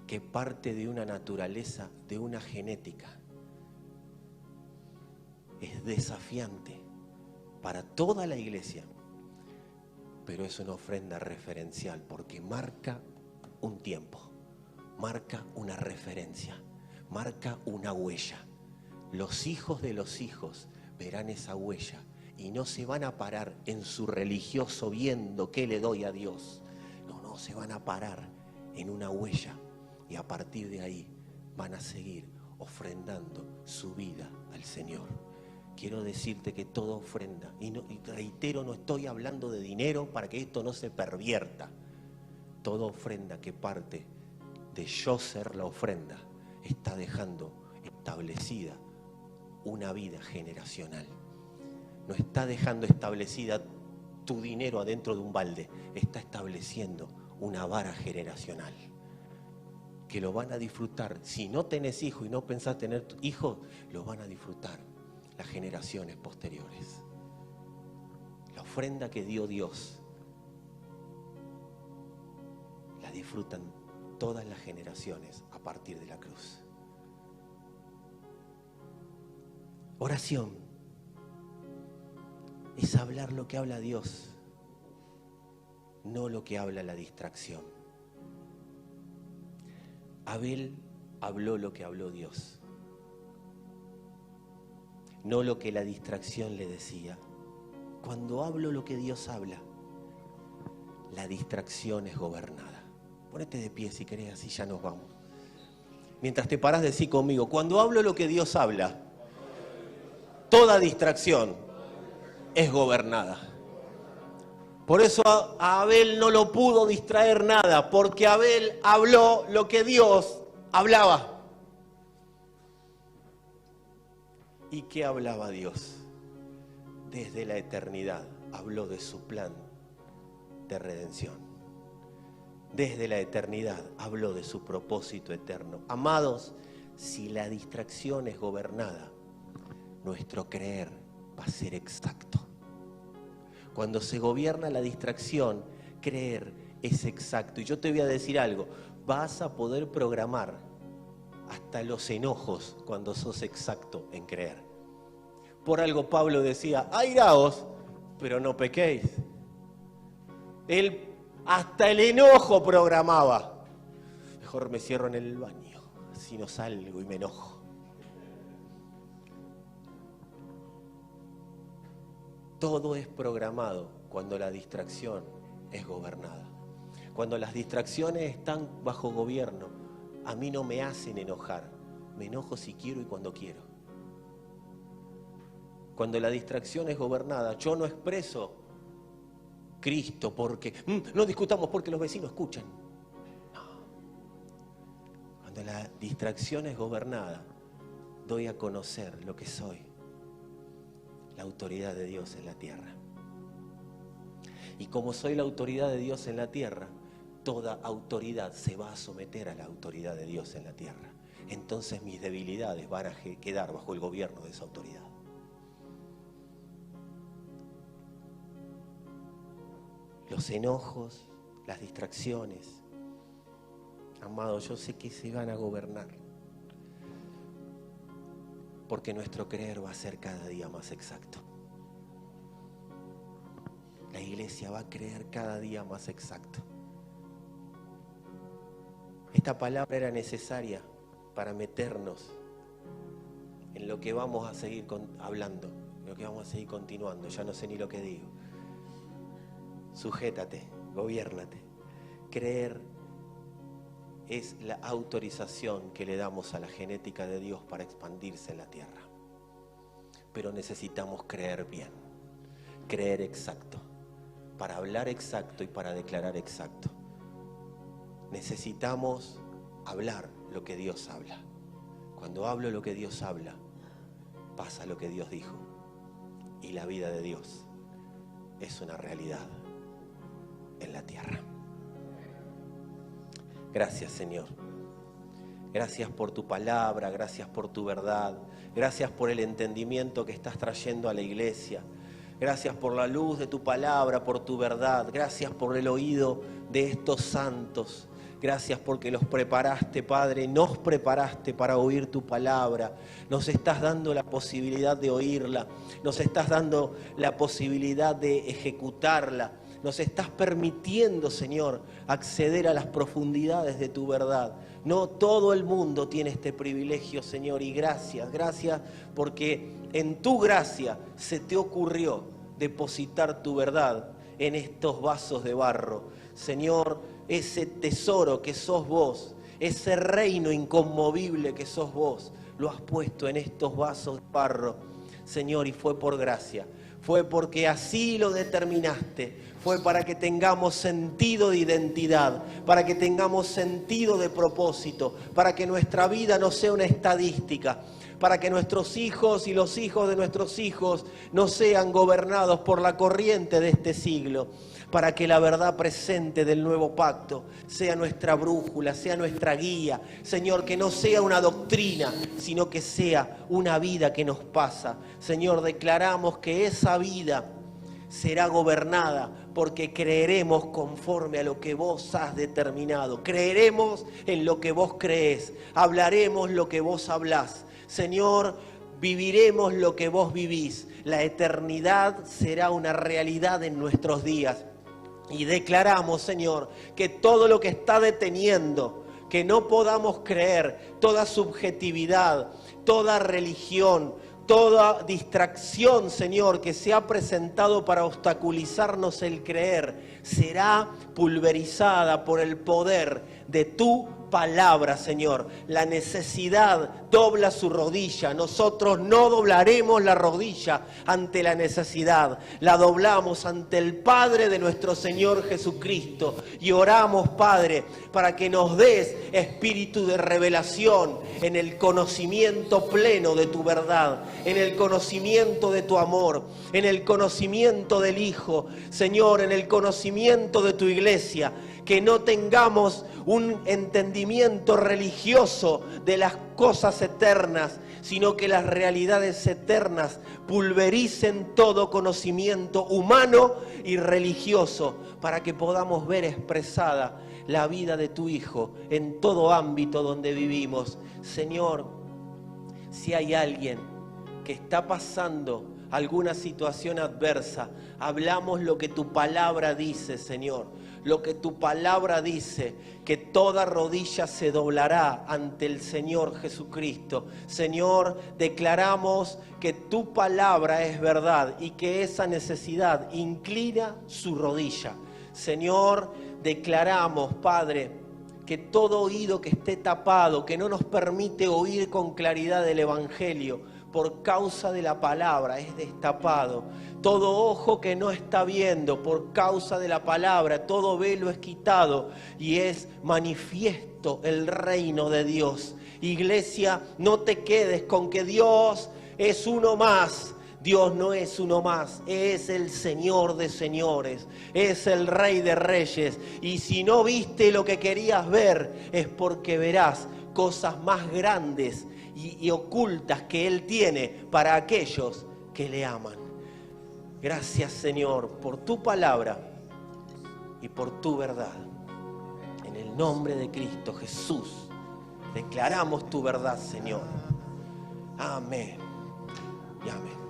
que parte de una naturaleza, de una genética, es desafiante para toda la iglesia, pero es una ofrenda referencial porque marca un tiempo, marca una referencia, marca una huella. Los hijos de los hijos verán esa huella y no se van a parar en su religioso viendo qué le doy a Dios. No, se van a parar en una huella y a partir de ahí van a seguir ofrendando su vida al Señor. Quiero decirte que toda ofrenda, y reitero, no estoy hablando de dinero para que esto no se pervierta. Toda ofrenda que parte de yo ser la ofrenda está dejando establecida una vida generacional. No está dejando establecida tu dinero adentro de un balde, está estableciendo una vara generacional que lo van a disfrutar. Si no tenés hijos y no pensás tener hijos, lo van a disfrutar las generaciones posteriores. La ofrenda que dio Dios la disfrutan todas las generaciones a partir de la cruz. Oración es hablar lo que habla Dios, no lo que habla la distracción. Abel habló lo que habló Dios. no lo que la distracción le decía. Cuando hablo lo que Dios habla, la distracción es gobernada. Ponete de pie si querés, así ya nos vamos. Mientras te parás, decí conmigo, cuando hablo lo que Dios habla, toda distracción es gobernada. Por eso a Abel no lo pudo distraer nada, porque Abel habló lo que Dios hablaba. ¿Y qué hablaba Dios? Desde la eternidad habló de su plan de redención. Desde la eternidad habló de su propósito eterno. Amados, si la distracción es gobernada, nuestro creer va a ser exacto. Cuando se gobierna la distracción, creer es exacto. Y yo te voy a decir algo, vas a poder programar hasta los enojos cuando sos exacto en creer. Por algo Pablo decía, airaos, pero no pequéis. Él hasta el enojo programaba. Mejor me cierro en el baño, así no salgo y me enojo. Todo es programado cuando la distracción es gobernada. Cuando las distracciones están bajo gobierno, a mí no me hacen enojar. Me enojo si quiero y cuando quiero. Cuando la distracción es gobernada, yo no expreso Cristo porque no discutamos porque los vecinos escuchan. No. Cuando la distracción es gobernada, doy a conocer lo que soy. La autoridad de Dios en la tierra. Y como soy la autoridad de Dios en la tierra, toda autoridad se va a someter a la autoridad de Dios en la tierra. Entonces mis debilidades van a quedar bajo el gobierno de esa autoridad. Los enojos, las distracciones, amados, yo sé que se van a gobernar. Porque nuestro creer va a ser cada día más exacto. La iglesia va a creer cada día más exacto. Esta palabra era necesaria para meternos en lo que vamos a seguir hablando, en lo que vamos a seguir continuando. Ya no sé ni lo que digo. Sujétate, gobiérnate. Creer es la autorización que le damos a la genética de Dios para expandirse en la tierra. Pero necesitamos creer bien, creer exacto, para hablar exacto y para declarar exacto. Necesitamos hablar lo que Dios habla. Cuando hablo lo que Dios habla, pasa lo que Dios dijo. Y la vida de Dios es una realidad en la tierra. Gracias, Señor. Gracias por tu palabra, gracias por tu verdad. Gracias por el entendimiento que estás trayendo a la iglesia. Gracias por la luz de tu palabra, por tu verdad. Gracias por el oído de estos santos. Gracias porque los preparaste, Padre, nos preparaste para oír tu palabra. Nos estás dando la posibilidad de oírla. Nos estás dando la posibilidad de ejecutarla. Nos estás permitiendo, Señor, acceder a las profundidades de tu verdad. No todo el mundo tiene este privilegio, Señor, y gracias porque en tu gracia se te ocurrió depositar tu verdad en estos vasos de barro. Señor, ese tesoro que sos vos, ese reino inconmovible que sos vos, lo has puesto en estos vasos de barro, Señor, y fue por gracia. Fue porque así lo determinaste, fue para que tengamos sentido de identidad, para que tengamos sentido de propósito, para que nuestra vida no sea una estadística, para que nuestros hijos y los hijos de nuestros hijos no sean gobernados por la corriente de este siglo, para que la verdad presente del nuevo pacto sea nuestra brújula, sea nuestra guía. Señor, que no sea una doctrina, sino que sea una vida que nos pasa. Señor, declaramos que esa vida será gobernada porque creeremos conforme a lo que vos has determinado. Creeremos en lo que vos creés, hablaremos lo que vos hablás. Señor, viviremos lo que vos vivís. La eternidad será una realidad en nuestros días. Y declaramos, Señor, que todo lo que está deteniendo, que no podamos creer, toda subjetividad, toda religión, Toda distracción, Señor, que se ha presentado para obstaculizarnos el creer, será pulverizada por el poder de tu palabra, Señor. La necesidad dobla su rodilla. Nosotros no doblaremos la rodilla ante la necesidad. La doblamos ante el Padre de nuestro Señor Jesucristo. Y oramos, Padre, para que nos des espíritu de revelación en el conocimiento pleno de tu verdad, en el conocimiento de tu amor, en el conocimiento del Hijo, Señor, en el conocimiento de tu iglesia. Que no tengamos un entendimiento religioso de las cosas eternas, sino que las realidades eternas pulvericen todo conocimiento humano y religioso, para que podamos ver expresada la vida de tu Hijo en todo ámbito donde vivimos. Señor, si hay alguien que está pasando alguna situación adversa, hablamos lo que tu palabra dice, Señor. Lo que tu palabra dice, que toda rodilla se doblará ante el Señor Jesucristo. Señor, declaramos que tu palabra es verdad y que esa necesidad inclina su rodilla. Señor, declaramos, Padre, que todo oído que esté tapado, que no nos permite oír con claridad el Evangelio, por causa de la palabra es destapado. Todo ojo que no está viendo por causa de la palabra, todo velo es quitado y es manifiesto el reino de Dios. Iglesia, no te quedes con que Dios es uno más. Dios no es uno más, es el Señor de señores, es el Rey de reyes. Y si no viste lo que querías ver, es porque verás cosas más grandes y ocultas que Él tiene para aquellos que le aman. Gracias, Señor, por tu palabra y por tu verdad. En el nombre de Cristo Jesús, declaramos tu verdad, Señor. Amén y amén.